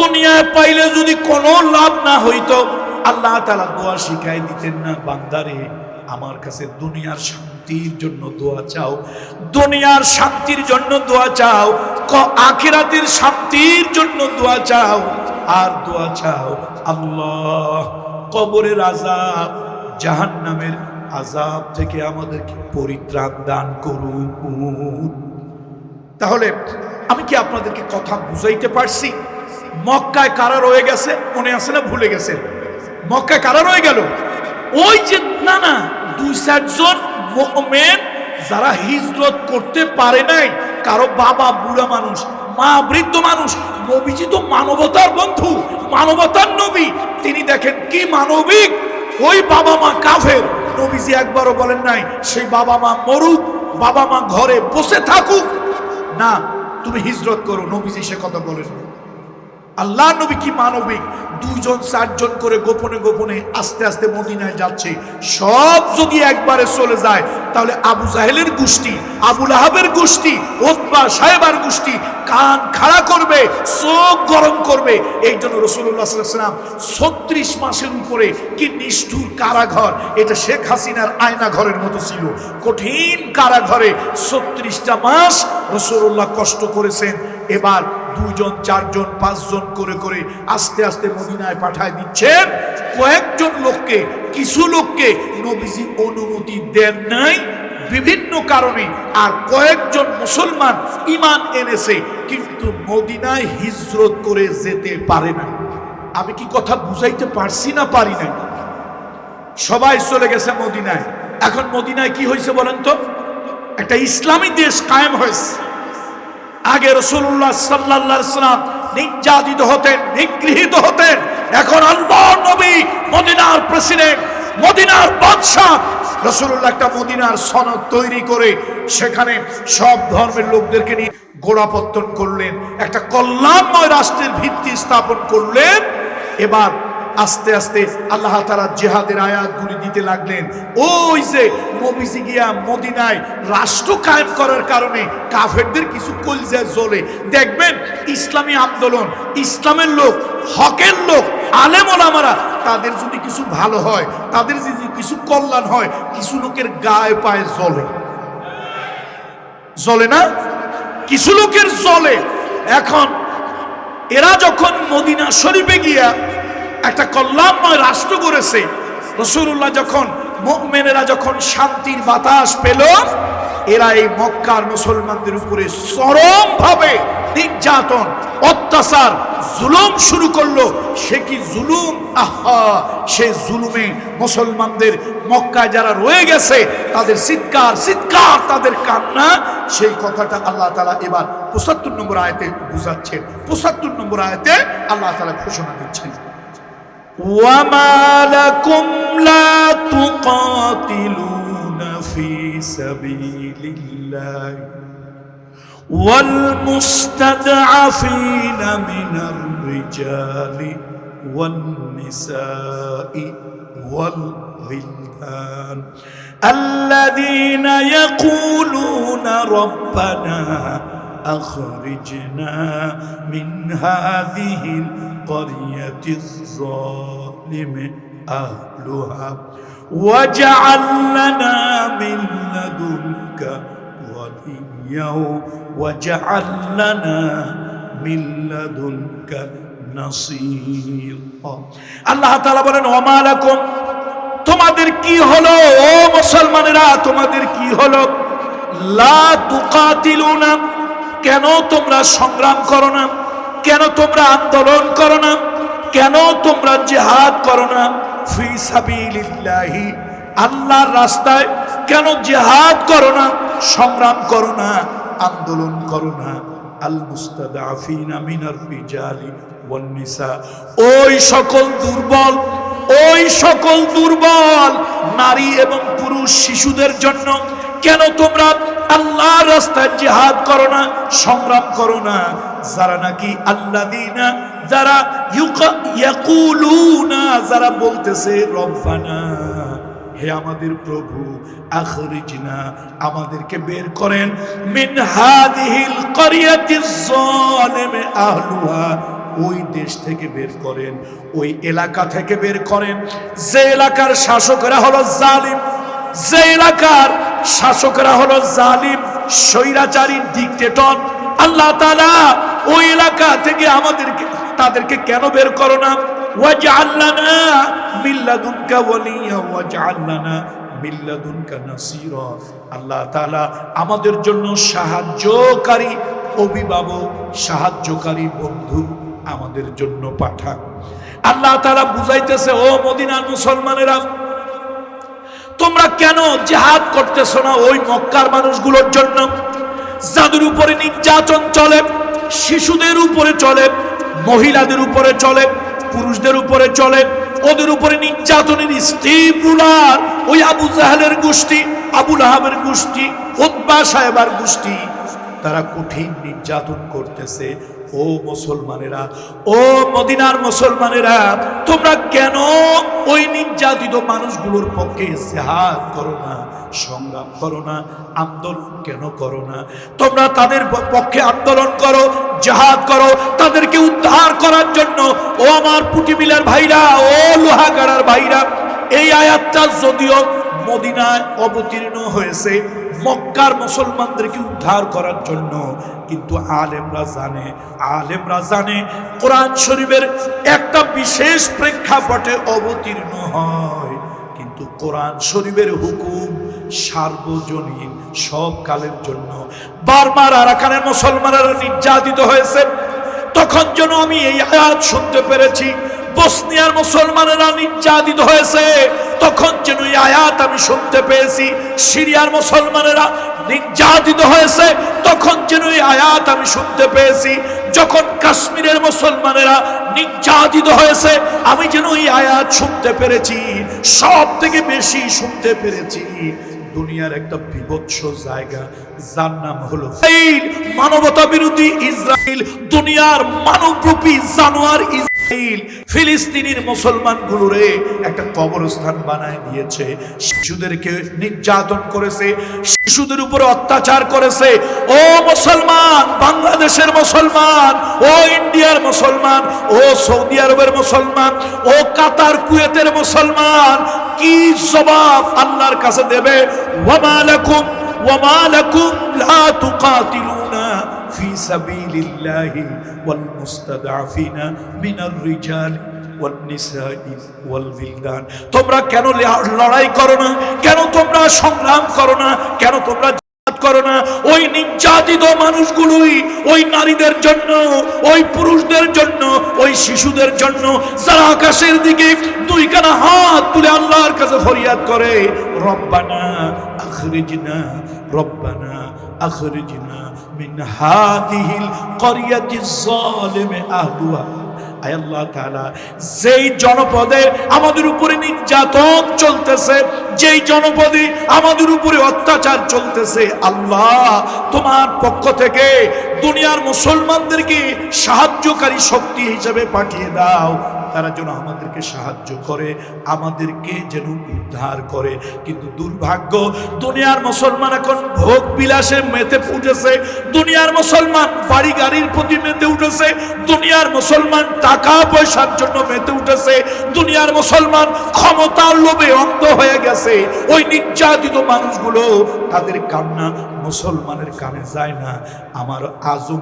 দুনিয়ায় পাইলে যদি কোনো লাভ না হইতো, আল্লাহ তাআলা দোয়া শিখাই দিতেন না, বান্দারে আমার কাছে দুনিয়ার শান্তির জন্য দোয়া চাও, দুনিয়ার শান্তির জন্য দোয়া চাও, আখিরাতের শান্তির জন্য দোয়া চাও, আর দোয়া চাও আল্লাহ কবরের আযাব, জাহান্নামের আযাব থেকে আমাদেরকে পরিত্রাণ দান করুন। তাহলে আমি কি আপনাদেরকে কথা বুঝাইতে পারছি? মক্কায় কারা রয়ে গেছে মনে আছে না ভুলে গেছেন? মক্কায় কারা রয়ে গেল? ওই যে না 2-4 জন মুমিন যারা হিজরত করতে পারে নাই। কারো বাবা বুড়া মানুষ, মা বৃদ্ধ মানুষ। নবীজি তো মানবতার বন্ধু, মানবতার নবী। তিনি দেখেন কি মানবিক। ওই বাবা মা কাফের, নবীজি একবারও বলেন নাই সেই বাবা মা মরুক, বাবা মা ঘরে বসে থাকুক, না তুমি হিজরত করো। নবীজি সে কথা বলেন। আল্লাহ নবী কি মানবিক। 2-4 জন করে গোপনে গোপনে আস্তে আস্তে মদিনায় যাচ্ছে। সব যদি একবারে চলে যায়, তাহলে আবু জাহেলের গোষ্ঠী, আবু লাহাবের গোষ্ঠী, উতবা সাহেবার গোষ্ঠী কান খাড়া করবে, চোখ গরম করবে। এই জন্য রাসূলুল্লাহ সাল্লাল্লাহু আলাইহি ওয়াসাল্লাম 36 মাসের উপরে কি নিষ্ঠুর কারাঘর, এটা শেখ হাসিনার আয়না ঘরের মতো ছিল। কঠিন কারাঘরে 36টা মাস রাসূলুল্লাহ কষ্ট করেছেন। এবার 2 জন 4 জন 5 জন করে করে আস্তে আস্তে মদিনায় পাঠায় দিচ্ছেন। কয়েকজন লোককে, কিছু লোককে নবীজি অনুমতি দেন নাই বিভিন্ন কারণে, আর কয়েকজন মুসলমান ঈমান এনেছে কিন্তু মদিনায় হিজরত করে যেতে পারে না। আমি কি কথা বুঝাইতে পারছি না পারি না? সবাই চলে গেছে মদিনায়। এখন মদিনায় কি হয়েছে বলেন তো? একটা ইসলামী দেশ কায়েম হয়েছে। আগে রাসূলুল্লাহ সাল্লাল্লাহু আলাইহি ওয়াসাল্লাম নির্যাতিত হতেন, নিগৃহীত হতেন। এখন আল্লাহর নবী, মদিনার প্রেসিডেন্ট, মদিনার বাদশা, রাসূলুল্লাহ একটা মদিনার সনদ তৈরি করে সেখানে সব ধর্মের লোকদেরকে নিয়ে গোড়াপত্তন করলেন, একটা কল্যাণময় রাষ্ট্রের ভিত্তি স্থাপন করলেন। এবার আস্তে আস্তে আল্লাহ তাআলা জিহাদের আয়াতগুলি দিতে লাগলেন। ওই যে নবীজি গিয়া মদিনায় রাষ্ট্র কায়েম করার কারণে কাফেরদের কিছু কলিজায় জ্বলে। দেখবেন ইসলামী আন্দোলন, ইসলামের লোক, হকের লোক, আলেম ওলামারা, তাদের যদি কিছু ভালো হয়, তাদের যদি কিছু কল্যাণ হয়, কিছু লোকের গায়ে পায়ে জ্বলে। জ্বলে না? কিছু লোকের জ্বলে। এখন এরা যখন মদিনা শরীফে গিয়া একটা কল্যাণময় রাষ্ট্র করেছে, রাসূলুল্লাহ যখন, মুমিনেরা যখন শান্তির বাতাস পেল, এরা এই মক্কার মুসলমানদের উপরে চরমভাবে নির্যাতন, অত্যাচার, জুলুম শুরু করলো। সে কি জুলুম! আহা, সেই জুলুমে মুসলমানদের মক্কায় যারা রয়ে গেছে তাদের চিৎকার, চিৎকার, তাদের কান্না, সেই কথাটা আল্লাহ তাআলা এবার 75 নম্বর আয়াতে বুঝাচ্ছেন। 75 নম্বর আয়াতে আল্লাহ তাআলা ঘোষণা দিচ্ছেন, وَمَا لَكُمْ لَا تُقَاتِلُونَ فِي سَبِيلِ اللَّهِ وَالْمُسْتَضْعَفِينَ مِنَ الرِّجَالِ وَالنِّسَاءِ وَالْوِلْدَانِ الَّذِينَ يَقُولُونَ رَبَّنَا أخرجنا من هذه القرية الظالم أهلها واجعل لنا من لدنك وليا واجعل لنا من لدنك نصيرا। আল্লাহ তাআলা বলেন, ওমা লাকুম, তোমাদের কি হলো ও মুসলমানেরা, তোমাদের কি হলো? লা তুকাতিলুনা, কেন তোমরা সংগ্রাম করো না? কেন তোমরা আন্দোলন করো না? কেন তোমরা জিহাদ করো না? ফি সাবিলিল্লাহি, আল্লাহর রাস্তায় কেন জিহাদ করো না, সংগ্রাম করো না, আন্দোলন করো না? আল মুস্তাদাফিনা মিনার রিজালি ওয়ান নিসা, ওই সকল দুর্বল নারী এবং পুরুষ শিশুদের জন্য কেন তোমরা আল্লাহর রাস্তায় জিহাদ করো না, সংগ্রাম করো না? যারা নাকি আল্লাযীনা, যারা ইয়াকুলুনা, যারা বলতেছে রব্বানা, হে আমাদের প্রভু, আখরিজনা, আমাদেরকে বের করেন, মিন হাযিহিল ক্বরিয়াতিজ যালিমি আহলুহা, ওই দেশ থেকে বের করেন, ওই এলাকা থেকে বের করেন যে এলাকার শাসকরা হলো জালিম, যে এলাকার শাসকরা হলো জালিম, স্বৈরাচারী, ডিক্টেটর। আল্লাহ তাআলা ওই এলাকা থেকে তাদেরকে কেন বের করো না? ওয়াজআল লানা মিন লাদুনকা ওয়ালিয়্যা ওয়াজআল লানা মিন লাদুনকা নাসীরা, আল্লাহ তাআলা আমাদের জন্য সাহায্যকারী অভিভাবক, সাহায্যকারী বন্ধু আমাদের জন্য পাঠান। আল্লাহ তাআলা বুঝাইতেছে, ও মদিনার মুসলমানেরা, তোমরা কেন জিহাদ করতেছো না ওই মক্কার মানুষগুলোর জন্য যাদের উপরে নির্যাতন চলে, শিশুদের উপরে চলে, মহিলাদের উপরে চলে, পুরুষদের উপরে চলে, ওদের উপরে নির্যাতনের স্টিম রুলার ওই আবু জাহেলের গোষ্ঠী, আবু লাহাবের গোষ্ঠী, উতবা সাহেবার গোষ্ঠী, তারা কঠিন নির্যাতন করতেছে। ও মুসলমানেরা, ও মদিনার মুসলমানেরা, তোমরা কেন ওই নির্যাতিত মানুষগুলোর পক্ষে জিহাদ করো না, সংগ্রাম করো না, আন্দোলন কেন করো না? তোমরা তাদের পক্ষে আন্দোলন করো, জিহাদ করো, তাদেরকে উদ্ধার করার জন্য। ও আমার পুটিমিলার ভাইরা, ও লোহাগাড়ার ভাইরা, এই আয়াতটা যদিও মদিনায় অবতীর্ণ হয়েছে মক্কার মুসলমানদেরকে উদ্ধার করার জন্য, কিন্তু আলেমরা জানে কোরআন শরীফের একটা বিশেষ প্রেক্ষাপটে অবতীর্ণ হয়, কিন্তু কোরআন শরীফের হুকুম সার্বজনীন, সব কালের জন্য। বারবার আরাকানের মুসলমানেরা নির্যাতিত হয়েছে, তখন যেন আমি এই আয়াত শুনতে পেরেছি। বসনিয়ার মুসলমানেরা নির্যাতিত হয়েছে, তখন যেন এই আয়াত আমি শুনতে পেয়েছি। সিরিয়ার মুসলমানেরা নির্যাতিত হয়েছে, তখন যেন এই আয়াত আমি শুনতে পেয়েছি। যখন কাশ্মীরের মুসলমানেরা নির্যাতিত হয়েছে, আমি যেন এই আয়াত শুনতে পেরেছি। সব থেকে বেশি শুনতে পেরেছি দুনিয়ার একটা বিভৎস জায়গা, যার নাম হলো মানবতা বিরোধী ইসরায়েল, দুনিয়ার মানবরূপী জানোয়ার ইসরায়েল ফিলিস্তিনের মুসলমানগুলোরে একটা কবরস্থান বানায় দিয়েছে। শিশুদেরকে নির্যাতন করেছে, শিশুদের উপরে অত্যাচার করেছে। ও মুসলমান, বাংলাদেশের মুসলমান, ও ইন্ডিয়ার মুসলমান, ও সৌদি আরবের মুসলমান, ও কাতার কুয়েতের মুসলমান, কি জবাব আল্লাহর কাছে দেবে? ওয়ামা লাকুম লা তুকাতিলুনা ফি সাবিলিল্লাহি ওয়াল মুস্তাদআফিনা মিনার রিজালি ওয়ান নিসাই ওয়াল বিলদান, তোমরা কেন লড়াই করো না? কেন তোমরা সংগ্রাম করো না? কেন তোমরা জিহাদ করো না? ওই নির্যাতিত মানুষগুলোই, ওই নারীদের জন্য, ওই পুরুষদের জন্য, ওই শিশুদের জন্য, যারা আকাশের দিকে দুইখানা হাত তুলে আল্লাহর কাছে ফরিয়াদ করে, রব্বানা আখরিজনা, রব্বানা আখরিজনা মিন হাযিহিল ক্বরিয়াতিজ যালিমি আহলুহা। আয় আল্লাহ তাআলা, যেই জনপদে আমাদের উপরে নির্যাতন চলতেছে, যেই জনপদে আমাদের উপরে অত্যাচার চলতেছে, আল্লাহ তোমার পক্ষ থেকে দুনিয়ার মুসলমানদেরকে সাহায্যকারী শক্তি হিসেবে পাঠিয়ে দাও। তারা যেন আমাদেরকে সাহায্য করে, আমাদেরকে যেন উদ্ধার করে। কিন্তু দুর্ভাগ্য, দুনিয়ার মুসলমান এখন ভোগ বিলাসে মেতে উঠেছে, দুনিয়ার মুসলমান বাড়ি গাড়ির প্রতি মেতে উঠেছে, দুনিয়ার মুসলমান টাকা পয়সার জন্য মেতে উঠেছে, দুনিয়ার মুসলমান ক্ষমতার লোভে অন্ধ হয়ে গেছে। ওই নির্যাতিত মানুষগুলো, তাদের কান্না মুসলমানের কানে যায় না। আমার আজও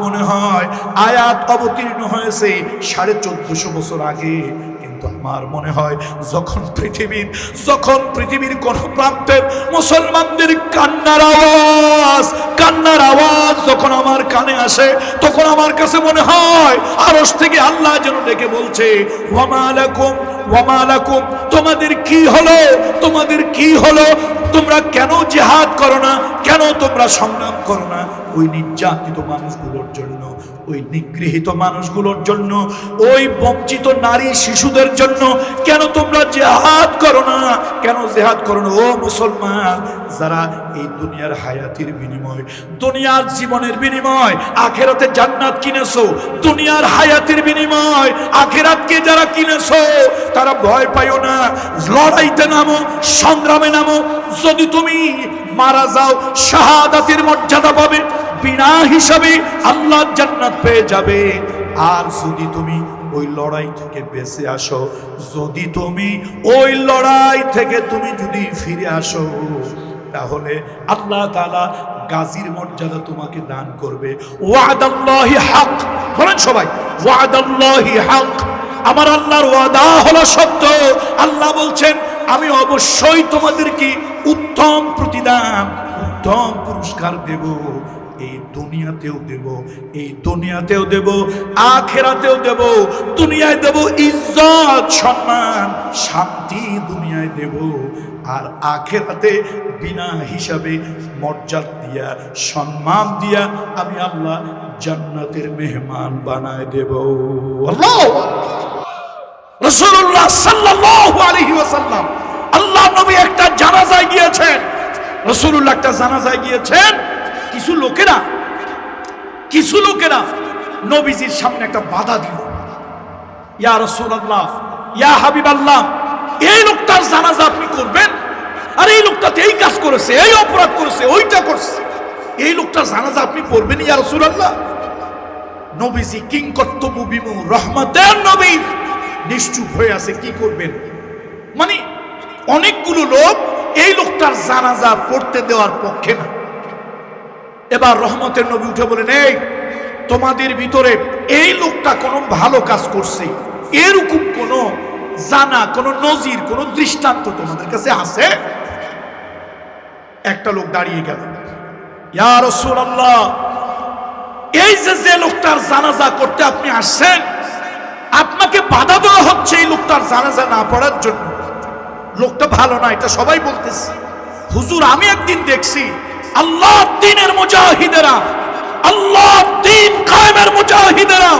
মনে হয় আয়াত অবতীর্ণ হয়েছে 1450 বছর আগে, কিন্তু আমার মনে হয় যখন পৃথিবীর কোন প্রান্তের মুসলমানদের কান্নার আওয়াজ কান্নার আওয়াজ যখন আমার কানে আসে তখন আমার কাছে মনে হয় আরশ থেকে আল্লাহ যেন ডেকে বলছে ওয়ামা লাকুম ওয়ামা লাকুম, তোমাদের কি হলো, তোমাদের কি হলো, তোমরা কেন জিহাদ করো না, কেন তোমরা সংগ্রাম করো না ওই নির্যাতিত মানুষগুলোর জন্য, ওই নিগৃহীত মানুষগুলোর জন্য, ওই বঞ্চিত নারী শিশুদের জন্য কেন তোমরা জিহাদ করো না, কেন জিহাদ করো না? ও মুসলমান, যারা এই দুনিয়ার হায়াতের বিনিময়, দুনিয়ার জীবনের বিনিময় আখেরাতে জান্নাত কিনেছো, দুনিয়ার হায়াতের বিনিময় আখেরাতকে যারা কিনেছো, তারা ভয় পাইও না, লড়াইতে নামো, সংগ্রামে নামো। যদি তুমি মারা যাও শাহাদাতের মর্যাদা পাবে, বিনা হিসাবে আল্লাহর জান্নাত পেয়ে যাবে। আর যদি তুমি ওই লড়াই থেকে বেঁচে আসো, যদি তুমি ওই লড়াই থেকে তুমি যদি ফিরে আসো, তাহলে আল্লাহ তাআলা গাজীর মর্যাদা তোমাকে দান করবে। ওয়াদাল্লাহি হক, বলেন সবাই ওয়াদাল্লাহি হক, আমার আল্লাহর ওয়াদা হলো সত্য। আল্লাহ বলছেন আমি অবশ্যই তোমাদেরকে উত্তম প্রতিদান, উত্তম পুরস্কার দেব, এই দুনিয়াতেও দেব, এই দুনিয়াতেও দেব, আখেরাতেও দেব। দুনিয়ায় দেব ইজ্জত, সম্মান, শান্তি দুনিয়ায় দেব, আর আখেরাতে বিনা হিসাবে মর্যাদা দিয়া, সম্মান দিয়া আমি আল্লাহ জান্নাতের মেহমান বানায় দেব। আল্লাহ রাসূলুল্লাহ সাল্লাল্লাহু আলাইহি ওয়াসাল্লাম, আল্লাহ নবী একটা জানাজায় গিয়েছেন, রাসূলুল্লাহ একটা জানাজায় গিয়েছেন। কিছু লোকেরা নবীজির সামনে একটা বাধা দিল, ইয়া রাসূলুল্লাহ, ইয়া হাবিবাল্লাহ, এই লোকটার জানাজা আপনি করবেন? আর এই লোকটা তো এই কাজ করেছে, এই অপরাধ করেছে, ওইটা করছে, এই লোকটার জানাজা আপনি পড়বেন ইয়া রাসূলুল্লাহ? নবীজি কিংকর্তব্য বিমূঢ়, রহমতের নবী, নিশ্চুপ হয়ে আছে, কি করবেন? মানে অনেকগুলো লোক এই লোকটার জানাজা পড়তে দেওয়ার পক্ষে না। এবার রহমতের নবী উঠে বলেন, এই তোমাদের ভিতরে এই লোকটা কোনো ভালো কাজ করছে, এরকম কোনো জানা, কোনো নজির, কোনো দৃষ্টান্ত তোমাদের কাছে আছে? একটা লোক দাঁড়িয়ে গেল, ইয়া রাসূলুল্লাহ, এই যে লোকটার জানাজা করতে আপনি আসছেন, আপনাকে বাধা দেওয়া হচ্ছে এই লোকটার জানাজা না পড়ার জন্য। লোকটা ভালো না, এটা সবাই বলতেছে। হুজুর, আমি একদিন দেখছি আল্লাহ দ্বীনের মুজাহিদেরা, আল্লাহ দ্বীন কায়েমের মুজাহিদেরা,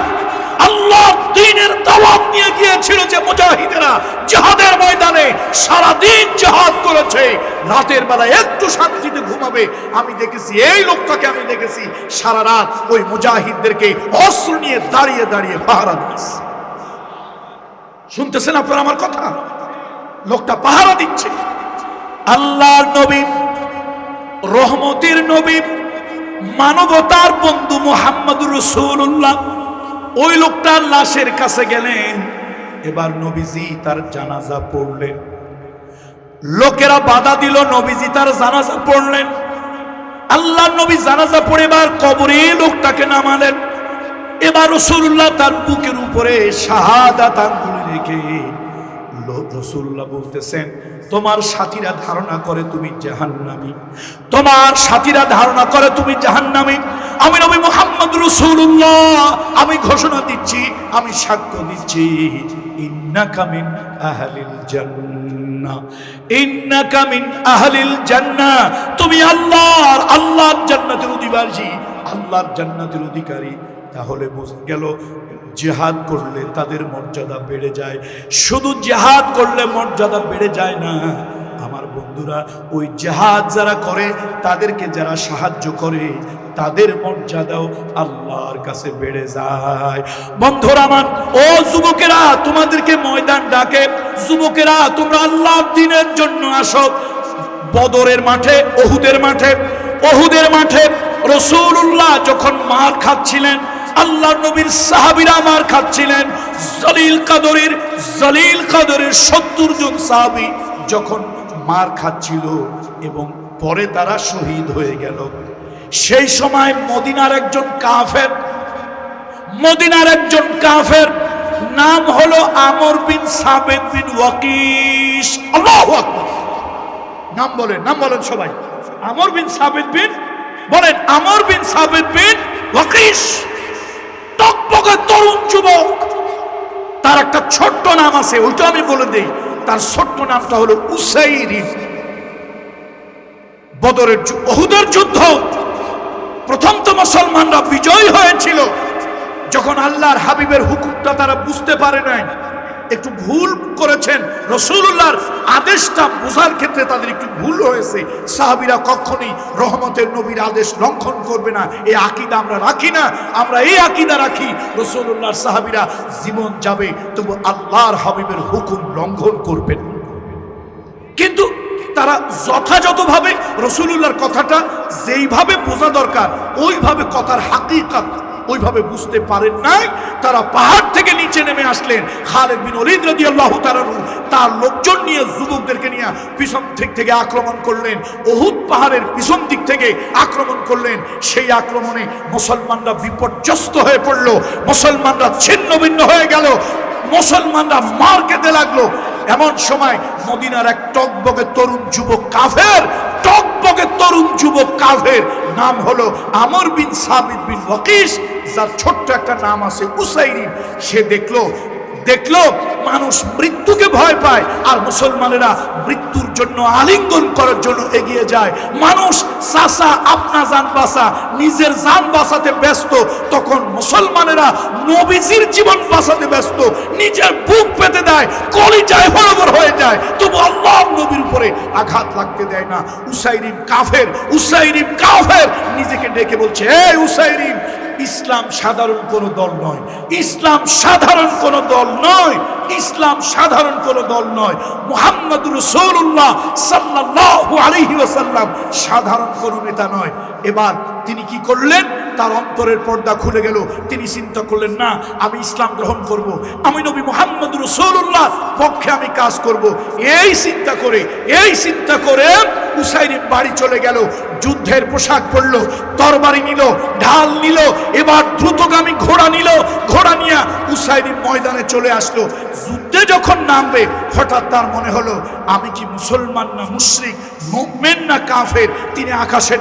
আল্লাহ দ্বীনের দাওয়াত নিয়ে গিয়েছিল যে মুজাহিদেরা জিহাদের ময়দানে সারা দিন জিহাদ করেছে, রাতের বেলা একটু শান্তিতে ঘুমাবে। আমি দেখেছি এই লোকটাকে, আমি দেখেছি সারা রাত ওই মুজাহিদদেরকে অস্ত্র নিয়ে দাঁড়িয়ে দাঁড়িয়ে পাহারা দিচ্ছে। শুনতেছেন আপনারা আমার কথা? লোকটা পাহারা দিচ্ছে। আল্লাহর নবী, রহমতের নবী, মানবতার বন্ধু মুহাম্মদুর রাসূলুল্লাহ ওই লোকটার লাশের কাছে গেলেন। এবার নবীজি তার জানাজা পড়লেন। লোকেরা বাধা দিল, নবীজি তার জানাজা পড়লেন। আল্লাহর নবী জানাজা পড়ে এবার কবরে লোকটাকে নামালেন। এবার রাসূলুল্লাহ তার বুকের উপরে শাহাদাত আঙ্গুল রেখে রাসূলুল্লাহ বলতেছেন, তোমার সাথীরা ধারণা করে তুমি জাহান্নামী, তোমার সাথীরা ধারণা করে তুমি জাহান্নামী। আমি নবী মুহাম্মদ রাসূলুল্লাহ, আমি ঘোষণা দিচ্ছি, আমি সাক্ষ্য দিচ্ছি, ইন্নাকা মিন আহলিল জান্নাহ, ইন্নাকা মিন আহলিল জান্নাহ, তুমি আল্লাহর জান্নাতের অধিবাসী, আল্লাহর জান্নাতের অধিকারী। তাহলে বোঝা গেল জিহাদ করলে তাদের মর্যাদা বেড়ে যায়। শুধু জিহাদ করলে মর্যাদা বেড়ে যায় না আমার বন্ধুরা, ওই জিহাদ যারা করে, তাদেরকে যারা সাহায্য করে, তাদের মর্যাদাও আল্লাহর কাছে বেড়ে যায়। বন্ধুরা আমার, ও যুবকেরা, তোমাদেরকে ময়দান ডাকে। যুবকেরা, তোমরা আল্লাহর দ্বীনের জন্য আসো। বদরের মাঠে, ওহুদের মাঠে রাসূলুল্লাহ যখন মার খাচ্ছিলেন, আল্লাহর নবীর সাহাবীরা মার খাচ্ছিলেন। জলিল কাদরের 70 জন সাহাবী যখন মার খাচ্ছিল এবং পরে তারা শহীদ হয়ে গেল, সেই সময় মদিনার একজন কাফের নাম হলো আমর বিন সাবেদ বিন ওয়াকিশ। আল্লাহু আকবার। নাম বলেন সবাই। আমর বিন সাবেদ বিন বলেন আমর বিন সাবিত বিন ওয়াকিস, টকবকে তরুণ যুবক। তার একটা ছোট্ট নাম আছে, ওইটা আমি বলে দেই। তার ছোট্ট নামটা হলো উসাইরিন। বদরের উহুদের যুদ্ধ প্রথম তো মুসলমানরা বিজয় হয়েছিল। যখন আল্লাহর হাবিবের হুকুমটা তারা বুঝতে পারে নাই, একটু ভুল করেছেন, রাসূলুল্লাহর আদেশটা বোঝার ক্ষেত্রে তাদের একটু ভুল হয়েছে। সাহাবীরা কখনোই রহমতের নবীর আদেশ লঙ্ঘন করবে না, এই আকীদা আমরা রাখি না। আমরা এই আকীদা রাখি, রাসূলুল্লাহর সাহাবীরা জীবন যাবে তবু আল্লাহর হাবিবের হুকুম লঙ্ঘন করবেন। কিন্তু তারা যথাযথভাবে রাসূলুল্লাহর কথাটা যেইভাবে বোঝা দরকার ওইভাবে কথার হাকিকত ওইভাবে বুঝতে পারেন নাই। তারা পাহাড় থেকে নিচে নেমে আসলেন। খালিদ বিন ওলীদ রাদিয়াল্লাহু তাআলা তার লোকজন নিয়ে, যুবকদেরকে নিয়ে পিছন দিক থেকে আক্রমণ করলেন। উহুদ পাহাড়ের পিছন দিক থেকে আক্রমণ করলেন। সেই আক্রমণে মুসলমানরা বিপর্যস্ত হয়ে পড়ল, মুসলমানরা ছিন্ন ভিন্ন হয়ে গেল, মুসলমানরা মার খেতে লাগলো। এমন সময় মদিনার এক টকবকে তরুণ যুবক কাফের, টকবকে তরুণ যুবক কাফের, নাম হলো আমর বিন সাবিত বিন ওয়াকিস, যার ছোট্ট একটা নাম আছে উসাইরিন। সে দেখলো মানুষ মৃত্যুকে ভয় পায় আর মুসলমানেরা মৃত্যুর জন্য আলিঙ্গন করার জন্য এগিয়ে যায়। মানুষ চাচা আপনা জান বাঁচা, নিজের জান বাঁচাতে ব্যস্ত, তখন মুসলমানেরা নবীজির জীবন বাঁচাতে ব্যস্ত, নিজের বুক পেতে দেয়, কলিজায় হড়বড় হয়ে যায়, তবু আল্লাহর নবীর উপরে আঘাত লাগতে দেয় না। উসাইরিন কাফের নিজেকে ডেকে বলছে, এই উসাইরিন, ইসলাম সাধারণ কোন দল নয়, ইসলাম সাধারণ কোন দল নয়, ইসলাম সাধারণ কোন দল নয়। মুহাম্মদুর রাসূলুল্লাহ সাল্লাল্লাহু আলাইহি ওয়াসাল্লাম সাধারণ কোন নেতা নয়। এবার তিনি কি করলেন? তার অন্তরের পর্দা খুলে গেল। তিনি চিন্তা করলেন, না, আমি ইসলাম গ্রহণ করব, আমি নবী মুহাম্মদুর রাসূলুল্লাহ পক্ষে আমি কাজ করব। এই চিন্তা করে উসাইরিন বাড়ি চলে গেল, যুদ্ধের পোশাক পরল, তরবারি নিল, ঢাল নিল, এবার দ্রুতগামী ঘোড়া নিল। ঘোড়া নিয়ে উসাইরিন ময়দানে চলে আসলো। যুদ্ধে যখন নামবে হঠাৎ তার মনে হলো, আমি কি মুসলমান না মুশরিক, মুমিন না কাফের? তিনি আকাশের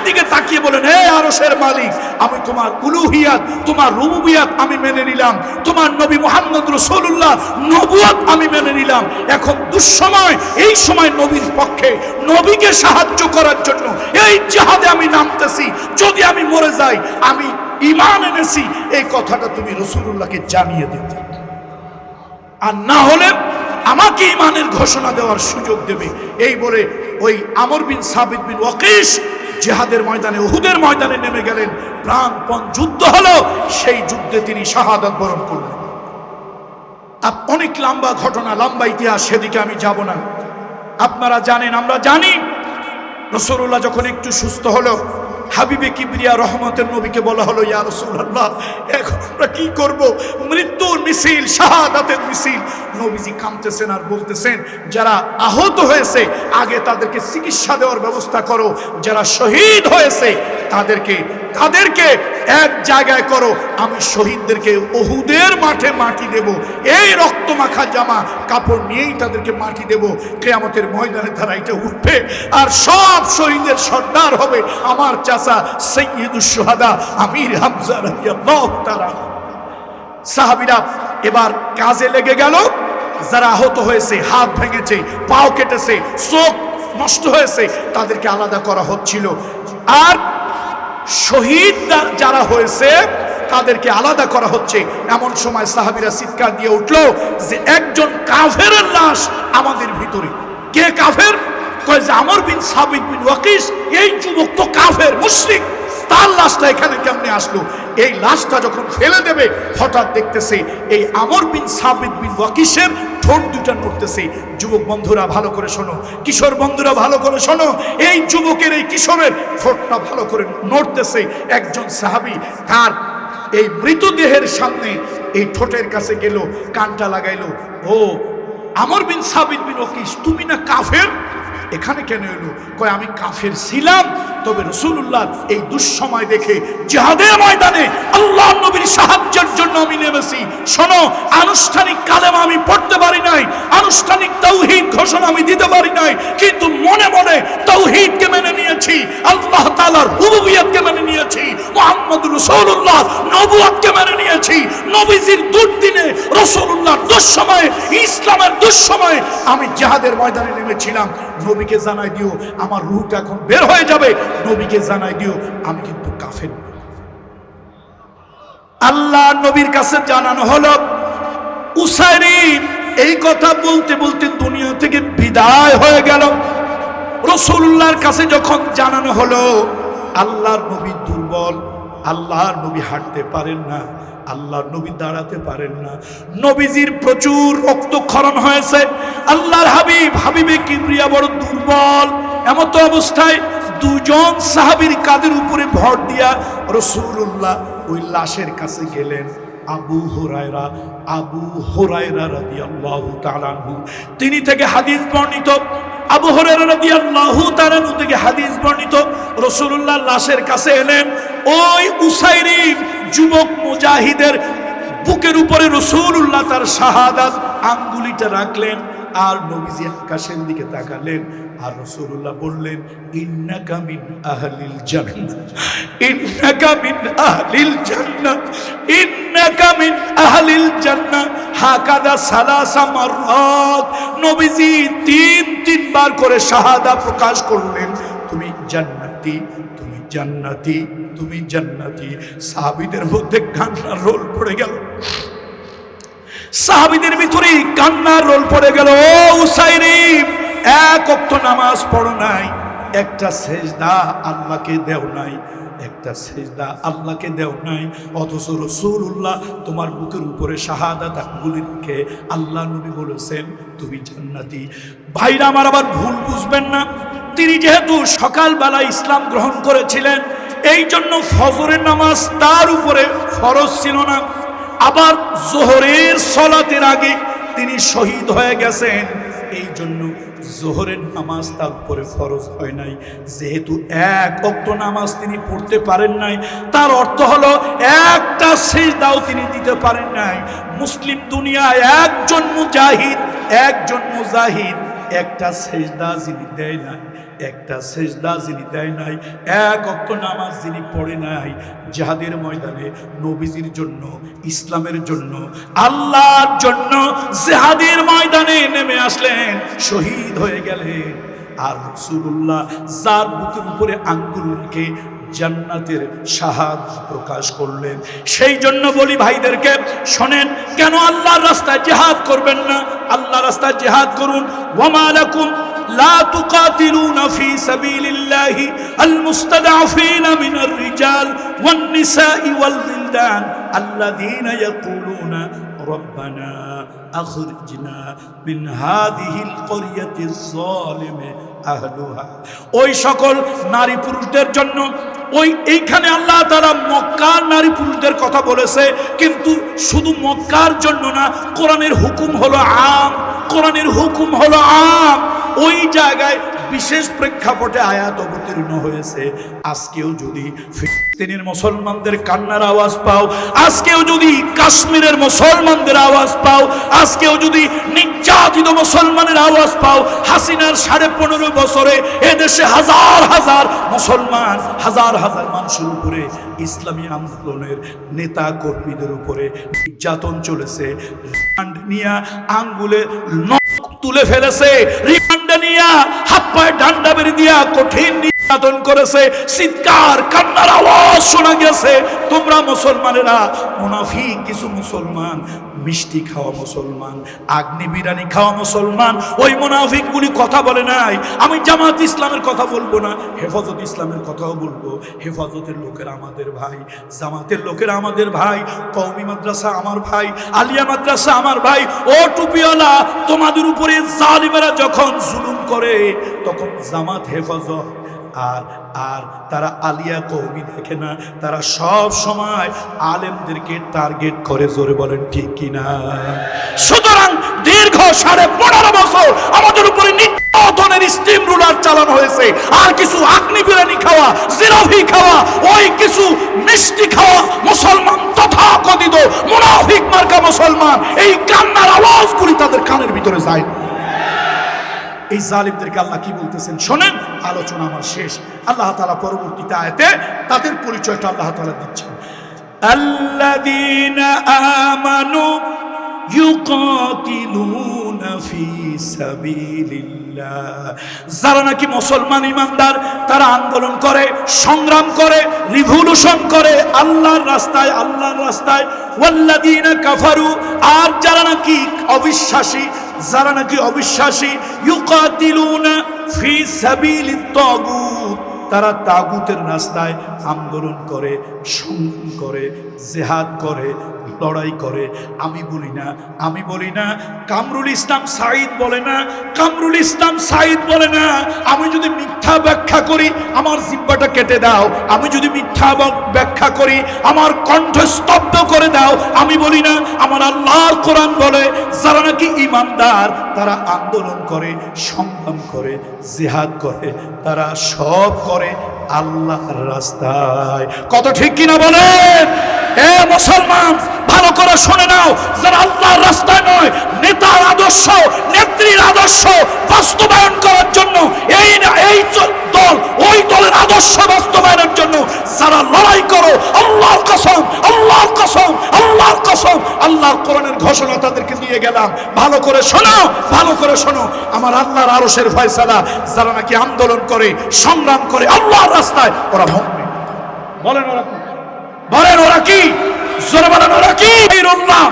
দিকে তাকিয়ে বলেন, হে আরশের মালিক, আমি তোমার উলুহিয়াত, তোমার রুবুবিয়াত আমি মেনে নিলাম, তোমার নবী মুহাম্মদ রাসূলুল্লাহ নবুয়ত আমি মেনে নিলাম। এখন দুঃসময়, এই সময় নবীর পক্ষে, নবীকে সাহায্য করার জন্য এই জিহাদে আমি নামতেছি। যদি আমি মরে যাই, আমি ঈমান এনেছি, এই কথাটা তুমি রাসূলুল্লাহকে জানিয়ে দেবে, আর না হলে আমাকে ঈমানের ঘোষণা দেওয়ার সুযোগ দেবে। এই বলে ওই আমর বিন সাবিত বিন ওয়াকিস জিহাদের ময়দানে, উহুদের ময়দানে নেমে গেলেন। প্রাণপণ যুদ্ধ হলো, সেই যুদ্ধে তিনি শাহাদাত বরণ করলেন। অনেক লম্বা ঘটনা, লম্বা ইতিহাস, সেদিকে আমি যাব না। আপনারা জানেন, আমরা জানি, রাসূলুল্লাহ যখন একটু সুস্থ হলো, হাবিবে কিবরিয়া রহমতের নবীকে বলা হলো, ইয়া রাসূলুল্লাহ, এখন আমরা কি করব? মৃত্যুর মিছিল, শাহাদাতের মিছিল। নবীজি কাঁদতেছেন আর বলতেছেন, যারা আহত হয়েছে আগে তাদেরকে চিকিৎসা দেওয়ার ব্যবস্থা করো, যারা শহীদ হয়েছে তাদেরকে এক জায়গায় করো, আমি শহীদদেরকে উহুদের মাঠে মাটি দেব, এই রক্তমাখা জামা কাপড় নিয়েই তাদেরকে মাটি দেব। কিয়ামতের ময়দানে তারা এটা উঠবে আর সব শহীদের সর্দার হবে আমার চাচা সাইয়্যিদুশ শুহাদা আমির হামজা রাদিয়াল্লাহু তাআলা। সাহাবীরা এবার কাজে লেগে গেল। যারা আহত হয়েছে, হাত ভেঙেছে, পাও কেটেছে, চোখ নষ্ট হয়েছে, তাদেরকে আলাদা করা হচ্ছিল। আর শহীদ যারা হয়েছে তাদেরকে আলাদা করা হচ্ছে। এমন সময় সাহাবীরা চিৎকার দিয়ে উঠলো যে একজন কাফেরের লাশ আমাদের ভিতরে। কে কাফের? কয় যে আমর বিন সাবিত বিন ওয়াকিস, এই যুবক তো কাফের, মুশরিক, তার লাশটা এখানে কেমনে আসলো? এই লাশটা যখন ফেলে দেবে, হঠাৎ দেখতেছে এই আমর বিন সাবিত বিন ওয়াকিসের ঠোঁট দুটা নড়তেছে। যুবক বন্ধুরা ভালো করে শোনো, কিশোর বন্ধুরা ভালো করে শোনো, এই যুবকের, এই কিশোরের ঠোঁটটা ভালো করে নড়তেছে। একজন সাহাবী তার এই মৃতদেহের সামনে এই ঠোঁটের কাছে গেল, কানটা লাগাইলো, ও আমর বিন সাবিত বিন ওয়াকিস, তুমি না কাফের? এখানে কেন এলো? কয় আমি কাফের ছিলাম, তবে রাসূলুল্লাহ এই দুঃসময় দেখে জিহাদের ময়দানে আল্লাহর নবীর সাহায্যের জন্য আমি নেমেছি। শোনো, আনুষ্ঠানিক কালেমা আমি পড়তে পারি নাই, আনুষ্ঠানিক তাওহীদ ঘোষণা আমি দিতে পারি নাই, কিন্তু মনে মনে তাওহীদকে মেনে নিয়েছি, আল্লাহ রাসূলুল্লাহ নবুয়তকে মেনে নিয়েছি। নবীজির দুর্দিনে, রাসূলুল্লাহর দুঃসময়ে, ইসলামের দুঃসময়ে আমি জিহাদের ময়দানে নেমেছিলাম। নবীকে জানাই দিও আমার রূহটা এখন বের হয়ে যাবে, নবীকে জানাই দিও আমি কিন্তু কাফের না। আল্লাহ নবীর কাছে জানানো হলো, উসাইরিম এই কথা বলতে বলতে দুনিয়া থেকে বিদায় হয়ে গেল। রাসূলুল্লাহর কাছে যখন জানানো হলো আল্লাহর নবী দুর্বল, আল্লাহর নবী হাঁটতে পারেন না, আল্লাহর নবী দাঁড়াতে পারেন না, নবীজির প্রচুর রক্তক্ষরণ হয়েছে, আল্লাহর হাবিবে কিবরিয়া বড় দুর্বল, এমত অবস্থায় দুজন সাহাবীর কাঁধের উপরে ভর দিয়া রাসূলুল্লাহ ওই লাশের কাছে গেলেন। আবু হুরায়রা রাদিয়াল্লাহু তাআলা আনহু তিনি থেকে হাদিস বর্ণিত, আবু হুরায়রা রাদিয়াল্লাহু তাআলা আনহু থেকে হাদিস বর্ণিত, রাসূলুল্লাহ লাশের কাছে এলেন। ওই উসাইরিম যুবক মুজাহিদের বুকের উপরে রাসূলুল্লাহ তার শাহাদাত আঙ্গুলিটা রাখলেন, আর নবীজি আকাশের দিকে তাকালেন, আর রাসূলুল্লাহ বললেন, ইন্নাকা মিন আহলিল জান্নাহ, ইন্নাকা মিন আহলিল জান্নাহ, ইন্নাকা মিন আহলিল জান্নাহ। হাকাদা সালাসা মাররাত, নবীজি তিনবার করে শাহাদা প্রকাশ করলেন, তুমি জান্নাতি, তুমি জান্নাতি, তুমি জান্নাতি। সাহাবীদের মধ্যে কান্নার রোল পড়ে গেল, সাহাবীদের ভিতরে কান্নার রোল পড়ে গেল। ও উসাইরিম, এক ওয়াক্ত নামাজ পড়ো নাই, একটা সেজদা আল্লাহকে দেও নাই, একটা সেজদা আল্লাহকে দেও নাই, অথচ রাসূলুল্লাহ তোমার বুকের উপরে শাহাদাত আঙ্গুলি রেখে আল্লাহ নবী বলেছেন তুমি জান্নাতি। ভাইরা আমার আবার ভুল বুঝবেন না, তিনি যেহেতু সকালবেলা ইসলাম গ্রহণ করেছিলেন এই জন্য ফজরের নামাজ তার উপরে ফরজ ছিল না, আবার জোহরের সালাতের আগে তিনি শহীদ হয়ে গেছেন, এই জন্য জোহরের নামাজ তার উপরে ফরজ হয় নাই। যেহেতু এক ওয়াক্ত নামাজ তিনি পড়তে পারেন নাই, তার অর্থ হলো একটা সিজদাও তিনি দিতে পারেন নাই। মুসলিম দুনিয়ায় একজন মুজাহিদ একটা সিজদা যিনি দেয় নাই, একটা সেজদা যিনি দেয় নাই, এক ওয়াক্ত নামাজ যিনি পড়ে নাই, জিহাদের ময়দানে নবীজির জন্য, ইসলামের জন্য, আল্লাহর জন্য জিহাদের ময়দানে নেমে আসলেন, শহীদ হয়ে গেলেন। আর রাসূলুল্লাহ যার বুকের উপরে আঙ্গুল রেখে জান্নাতের শাহাদাত প্রকাশ করলেন। সেই জন্য বলি ভাইদেরকে, শোনেন, কেন আল্লাহর রাস্তায় জিহাদ করবেন না? আল্লাহর রাস্তায় জিহাদ করুন। ওয়ামা লাকুম লা তুকাতিলুনা ফি সাবিলিল্লাহি আল মুস্তাদআফিনা মিনার রিজাল ওয়ান নিসাই ওয়াল বিলদান আল্লাযীনা ইয়াকুলুনা রব্বানা আখরিজনা মিন হাযিহিল ক্বরিয়াতিজ যালিমি আহলুহা। ওই সকল নারী পুরুষদের জন্য, এইখানে আল্লাহ তাআলা মক্কার নারী পুরুষদের কথা বলেছে, কিন্তু শুধু মক্কার জন্য না, কোরআনের হুকুম হলো আম, কোরআনের হুকুম হলো আম। ওই জায়গায় বিশেষ প্রেক্ষাপটে আয়াত অবতীর্ণ হয়েছে। আজকেও যদি ফিলিস্তিনের মুসলমানদের কান্নার আওয়াজ পাও, আজকেও যদি কাশ্মীরের মুসলমানদের আওয়াজ পাও, আজকেও যদি নির্যাতিত মুসলমানের আওয়াজ পাও, হাসিনার 15.5 বছরে এদেশে হাজার হাজার মুসলমান, হাজার হাজার মানুষের উপরে, ইসলামী আন্দোলনের নেতা কর্মীদের উপরে নির্যাতন চলেছে। রিমান্ড নিয়ে আঙ্গুলে তুলে ফেলেছে, রিমান্ডে নিয়ে হাত পায়ে ডান্ডা বেরি দিয়া কঠিন নির্যাতন করেছে, চিৎকার কান্নার আওয়াজ শোনা গেছে। তোমরা মুসলমানেরা মুনাফিক কিছু মুসলমান, মিষ্টি খাওয়া মুসলমান, আগ্নি বিরানি খাওয়া মুসলমান, ওই মুনাফিকগুলি কথা বলে নাই। আমি জামাত ইসলামের কথা বলবো না, হেফাজত ইসলামের কথাও বলবো। হেফাজতের লোকেরা আমাদের ভাই, জামাতের লোকেরা আমাদের ভাই, কওমি মাদ্রাসা আমার ভাই, আলিয়া মাদ্রাসা আমার ভাই। ও টুপিওয়ালা, তোমাদের উপরে জালিমেরা যখন জুলুম করে তখন জামাত, হেফাজত আর তারা আলিয়া কওমি দেখে না, তারা সব সময় আলেমদেরকে টার্গেট করে। জোরে বলেন ঠিক কিনা? সুতরাং দীর্ঘ 15.5 বছর আমাদের উপরে নির্যাতনের স্টিম রুলার চালানো হয়েছে। আর কিছু আগ্নি বিরানি খাওয়া, জিলাপি খাওয়া, ওই কিছু মিষ্টি খাওয়া মুসলমান, তথাকথিত মুনাফিক মার্কা মুসলমান, এই কান্নার আওয়াজগুলি তাদের কানের ভিতরে যায় না। এই জালিমদেরকে আল্লাহ কি বলতেছেন শোনেন, আলোচনা আমার শেষ। আল্লাহ তাআলা পরবর্তীতে আয়াতে তাদের পরিচয়টা আল্লাহ তাআলা দিচ্ছেন। আল্লাযীনা আমানু ইউকাতিলুনা ফি সাবিলিল্লাহ, যারা নাকি মুসলমান ইমানদার তারা আন্দোলন করে, সংগ্রাম করে, রিভলিউশন করে আল্লাহর রাস্তায়, আল্লাহর রাস্তায়। ওয়াল্লাযীনা কাফারু, আর যারা নাকি অবিশ্বাসী, যারা নাকি অবিশ্বাসী, ইউকাতিলুনা ফি সাবিলিত তাগুত, তারা তাগুতের রাস্তায় আন্দোলন করে, সংগ্রাম করে, জিহাদ করে, লড়াই করে। আমি বলি না কামরুল ইসলাম সাঈদ বলে না, কামরুল ইসলাম সাঈদ বলে না আমি যদি মিথ্যা ব্যাখ্যা করি আমার জিহ্বাটা কেটে দাও, আমি যদি মিথ্যা ব্যাখ্যা করি আমার কণ্ঠ স্তব্ধ করে দাও। আমি বলি না, আমার আল্লাহর কোরআন বলে যারা নাকি ঈমানদার তারা আন্দোলন করে, সংগ্রাম করে, জিহাদ করে, তারা সব করে আল্লাহর রাস্তায়। কত ঠিক কিনা বলেন? এ মুসলমান ভালো করে শুনে নাও, যারা আল্লাহর রাস্তায় নয়, নেতার আদর্শ, নেত্রীর আদর্শ বাস্তবায়ন করার জন্য, এই দল ওই দলের আদর্শ বাস্তবায়নের জন্য যারা লড়াই করো, আল্লাহর কসম, আল্লাহর কসম, আল্লাহর কসম, আল্লাহর কোরআনের ঘোষণা তাদেরকে দিয়ে গেলাম। ভালো করে শোনো, ভালো করে শোনো, আমার আল্লাহর আরশের ফয়সালা যারা নাকি আন্দোলন করে, সংগ্রাম করে আল্লাহর রাস্তায়, ওরা মুমিন। বলেন ওরা কি? বলেন ওরা কি? জোরে বলেন ওরা কি? গায়রুল্লাহ।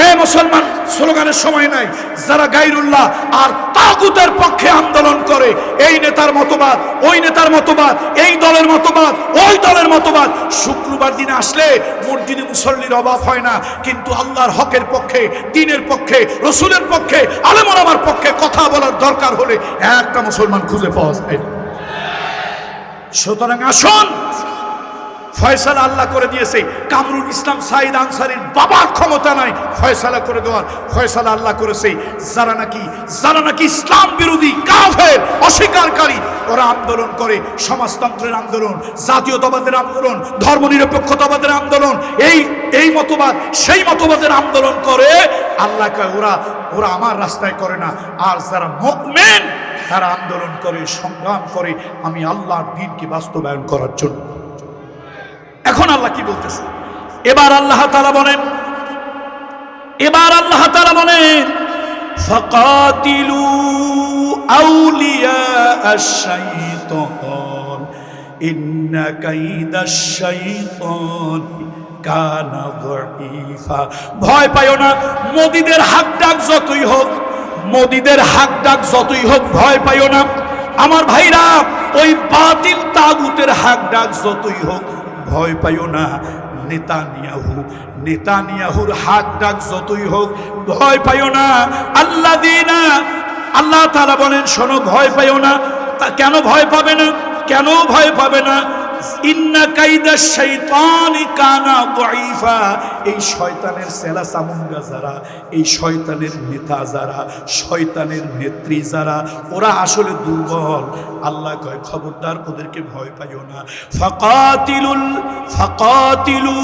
এ মুসলমান স্লোগানের সময় নাই। যারা গায়রুল্লাহ আর তাগুতের পক্ষে আন্দোলন করে, এই নেতার মতবাদ, ওই নেতার মতবাদ, এই দলের মতবাদ, ওই দলের মতবাদ, শুক্রবার দিনে আসলে মসজিদে মুসল্লির অভাব হয় না, কিন্তু আল্লাহর হকের পক্ষে, দ্বীনের পক্ষে, রসুলের পক্ষে, আলেম ওলামার পক্ষে কথা বলার দরকার হলে একটা মুসলমান খুঁজে পাওয়া যায়। সুতরাং আসুন, ফয়সালা আল্লাহ করে দিয়েছে। কামরুল ইসলাম সাঈদ আনসারীর বাবার ক্ষমতা নাই ফয়সালা করে দেওয়ার, ফয়সালা আল্লাহ করেছে। যারা নাকি ইসলাম বিরোধী, কাফের, অস্বীকারী, ওরা আন্দোলন করে, সমাজতন্ত্রের আন্দোলন, জাতীয়তাবাদের আন্দোলন, ধর্মনিরপেক্ষতাবাদের আন্দোলন, এই মতবাদ সেই মতবাদের আন্দোলন করে। আল্লাহ কয় ওরা আমার রাস্তায় করে না। আর যারা মুমিন তারা আন্দোলন করে, সংগ্রাম করে আমি আল্লাহর দ্বীনকে বাস্তবায়ন করার জন্য। এখন আল্লাহ কি বলতেছে? এবার আল্লাহ তাআলা বলেন, ফাকাতিলু আউলিয়া আশ-শাইতান ইন্না কাইদাশ শাইতান কানা যাঈফা। ভয় পাইও না, মোদিদের হাক ডাক যতই হোক, ভয় পাইও না আমার ভাইরা, ওই বাতিল তাগুতের হাক ডাক যতই হোক ভয় পাইও না। নেতানিয়াহুর হাক ডাক যতই হোক ভয় পাইও না। আল্লাহ তাআলা বলেন, শোনো, ভয় পাইও না। কেন ভয় পাবে না? কেন ভয় পাবে না? ইন্না কাইদাশ শাইতানি কানা যাঈফা। এই শয়তানের সেলা চামুন্ডা যারা, এই শয়তানের নেতা যারা, শয়তানের নেত্রী যারা, ওরা আসলে দুর্বল। আল্লাহ কয় খবরদার ওদেরকে ভয় পাইও না। ফাকাতিলু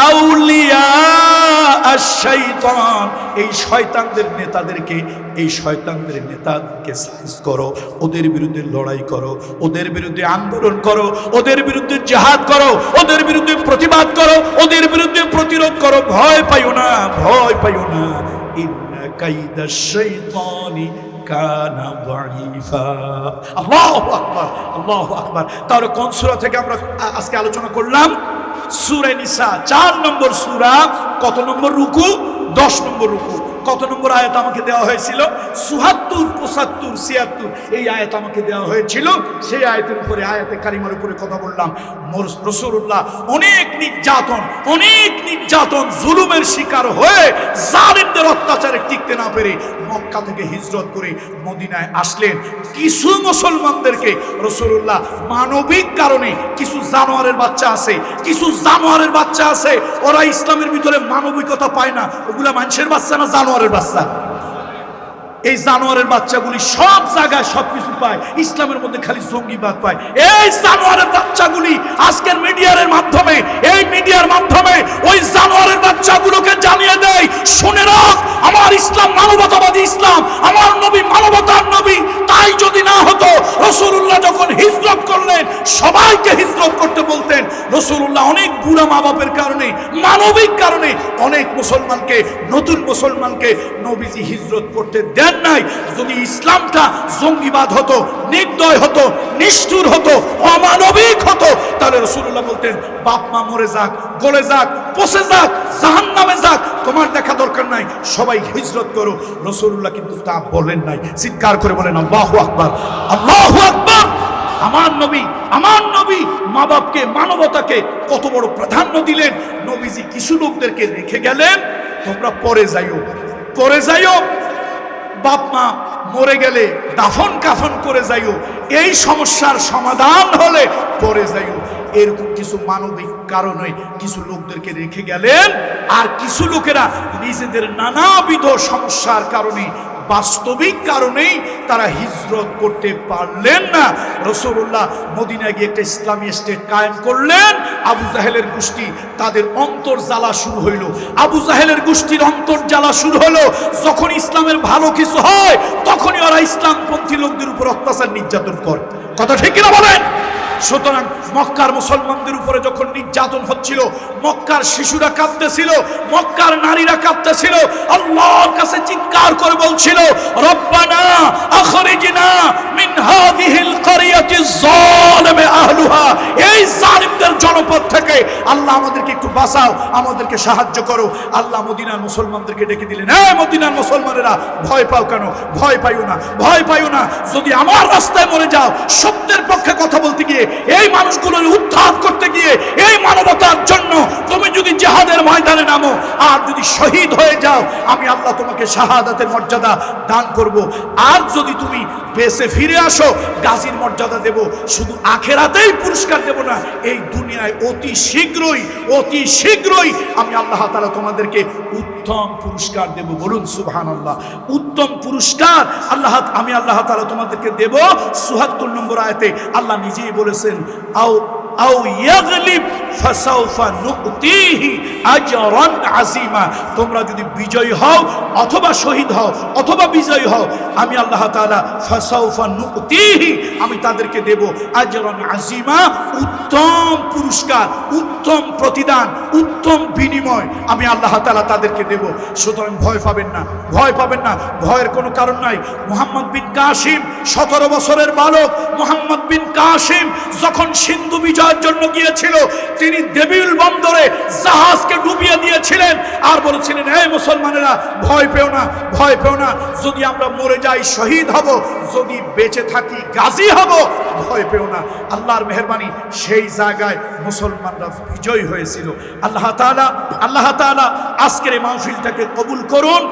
আউলিয়া আশ-শাইতান। এই শয়তানদের নেতাদেরকে সাইজ করো, ওদের বিরুদ্ধে লড়াই করো, ওদের বিরুদ্ধে আন্দোলন করো, ওদের বিরুদ্ধে জিহাদ করো, ওদের বিরুদ্ধে প্রতিবাদ করো, ওদের বিরুদ্ধে প্রতিরোধ করো। ভয় পাইও না, ভয় পাইও না। ইন্না কাইদাশ শাইতানি কানা যাঈফা। আল্লাহু আকবার, আল্লাহু আকবার। তাহলে কোন সূরা থেকে আমরা আজকে আলোচনা করলাম? সূরা নিসা 4 নম্বর সূরা। কত নম্বর রুকু? 10 নম্বর রুকু। কত নম্বর আয়াত আমাকে দেওয়া হয়েছিল? ৭৪, ৭৫, ৭৬ এই আয়াত আমাকে দেওয়া হয়েছিল। সেই আয়াতের উপরে, আয়াতে কারিমার উপরে কথা বললাম। রাসূলুল্লাহ অনেক নির্যাতন জুলুমের শিকার হয়ে জালিমদের অত্যাচারে টিকতে না পেরে মক্কা থেকে হিজরত করে মদিনায় আসলেন। কিছু মুসলমানদেরকে রাসূলুল্লাহ মানবিক কারণে, কিছু জানোয়ারের বাচ্চা আছে, ওরা ইসলামের ভিতরে মানবিকতা পায় না। ওগুলা মানুষের বাচ্চা না, জানোয়ারের বাচ্চা। এই জানোয়ারের বাচ্চাগুলি সব জায়গায় সবকিছু পায়, ইসলামের মধ্যে খালি জঙ্গিবাদ পায়। এই জানোয়ারের বাচ্চাগুলি আজকের মিডিয়ার মাধ্যমে ওই জানোয়ারের বাচ্চাগুলোকে জানিয়ে দেয়, শুনে রাখ, আমার ইসলাম মানবতাবাদী ইসলাম, আমার নবী মানবতার নবী। তাই যদি না হতো, রাসূলুল্লাহ যখন হিজরত করলেন সবাইকে হিজরত হিজরত করতে বলতেন। রাসূলুল্লাহ অনেক বুড়া মা বাপের কারণে, মানবিক কারণে অনেক মুসলমানকে, নতুন মুসলমানকে নবীজি হিজরত করতে দেন নাই। যদি ইসলামটা জঙ্গিবাদ হতো, নির্দয় হতো, নিষ্ঠুর হতো, অমানবিক হতো, তাহলে রাসূলুল্লাহ বলতেন বাপ মা মরে যাক, গলে যাক, পচে যাক, জাহান্নামে যাক, তোমার দেখা দরকার নাই, সবাই হিজরত করো। রাসূলুল্লাহ কিন্তু তা বলেন নাই। চিৎকার করে বলেন আল্লাহু আকবার, আল্লাহু আকবার। আমার নবী মা বাপকে, মানবতাকে কত বড় প্রাধান্য দিলেন। নবীজি কিছু লোকদেরকে রেখে গেলেন, তোমরা পরে যাইও, বাপ মা মরে গেলে দাফন কাফন করে যাইও, এই সমস্যার সমাধান হলে পরে যাইও। এরকম কিছু মানবিক কারণে কিছু লোকদেরকে রেখে গেলেন। আর কিছু লোকেরা নিজেদের নানাবিধ সমস্যার কারণে, বাস্তবিক কারণেই তারা হিজরত করতে পারলেন না। রাসূলুল্লাহ মদিনায় গিয়ে একটা ইসলামী স্টেট কায়েম করলেন। আবু জাহেলের গোষ্ঠী, তাদের অন্তর জ্বালা শুরু হইল। আবু জাহেলের গোষ্ঠীর অন্তর জ্বালা শুরু হলো যখন ইসলামের ভালো কিছু হয়, তখনই ওরা ইসলামপন্থী লোকদের উপর অত্যাচার নির্যাতন করে। কথা ঠিক কিনা বলেন? সুতরাং মক্কার মুসলমানদের উপরে যখন নির্যাতন হচ্ছিল, মক্কার শিশুরা কাঁদতেছিল, মক্কার নারীরা কাঁদতেছিল, আল্লাহর কাছে চিৎকার করে বলছিল রব্বানা আখরিজনা মিন হাযিহিল ক্বরিয়াতি যালিমি আহলুহা, এই জালিমদের জনপদ থেকে আল্লাহ আমাদেরকে একটু বাঁচাও, আমাদেরকে সাহায্য করো। আল্লাহ মদিনার মুসলমানদেরকে ডেকে দিলেন, এই মদিনার মুসলমানেরা ভয় পাও কেন? ভয় পাইও না। যদি আমার রাস্তায় মরে যাও, সত্যের পক্ষে কথা বলতে গিয়ে, এই মানুষগুলোর উদ্ধার করতে গিয়ে, এই মানবতার জন্য তুমি যদি জিহাদের ময়দানে নামো আর যদি শহীদ হয়ে যাও, আমি আল্লাহ তোমাকে শাহাদাতের মর্যাদা দান করব। আর যদি তুমি বেঁচে ফিরে আসো, গাজীর মর্যাদা দেব। শুধু আখেরাতেই পুরস্কার দেব না, এই দুনিয়ায় অতি শীঘ্রই আমি আল্লাহ তাআলা তোমাদেরকে উত্তম পুরস্কার দেব। বলুন সুবহানাল্লাহ। উত্তম পুরস্কার আমি আল্লাহ তাআলা তোমাদেরকে দেব। ৭৪ নম্বর আয়াতে আল্লাহ নিজেই বলেছেন, আও ইয়াগলিব ফাসাউফা নুতিহি আজরান আযীমা, তোমরা যদি বিজয়ী হও, অথবা শহীদ হও, অথবা বিজয়ী হও, আমি আল্লাহ তাআলা ফাসাউফা নুতিহি, আমি তাদেরকে দেব আজরান আযীমা, উত্তম পুরস্কার, উত্তম প্রতিদান, উত্তম বিনিময় আমি আল্লাহ তাআলা তাদেরকে দেব। সুতরাং ভয় পাবেন না। ভয়ের কোনো কারণ নাই। মুহাম্মদ বিন কাসিম, 17 বছরের বালক মুহাম্মদ বিন কাসিম যখন সিন্ধু বিজয়ের জন্য গিয়েছিল, তিনি দেবিল বন্দরে জাহাজকে ডুবিয়ে দিয়েছিলেন আর বলেছিলেন, হে মুসলমানেরা ভয় পেও না, যদি আমরা মরে যাই শহীদ হব, যদি বেঁচে থাকি গাজী হব, ভয় পেও না। আল্লাহর মেহেরবানি, সেই জায়গায় মুসলমানরা বিজয় হয়েছিল। আল্লাহ তাআলা আজকের এই মাহফিলটাকে কবুল করুন।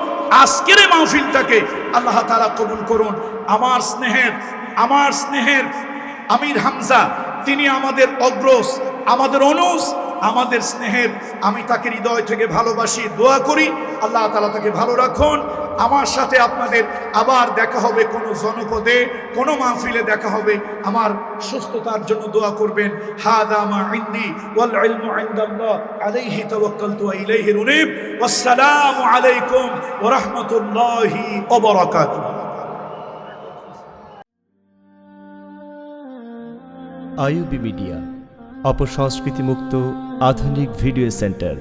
আল্লাহ তাআলা কবুল করুন। আমার স্নেহের আমির হামজা, তিনি আমাদের অগ্রজ, আমাদের অনুজ, আমাদের স্নেহের, আমি তাকে হৃদয় থেকে ভালোবাসি, দোয়া করি আল্লাহ তাআলা তাকে ভালো রাখুন। আমার সাথে আপনাদের আবার দেখা হবে কোনো জনপদে, কোনো মাহফিলে দেখা হবে। আমার সুস্থতার জন্য দোয়া করবেন। হাদা মা ইনদি ওয়াল ইলমু ইনদাল্লাহ আলাইহি তাওয়াক্কালতু ওয়া ইলাইহি উনীব। ওয়াসসালামু আলাইকুম ওয়া রাহমাতুল্লাহি ওয়া বারাকাতুহু।
আইইউবি মিডিয়া, অপসংস্কৃতি মুক্ত আধুনিক ভিডিও সেন্টার।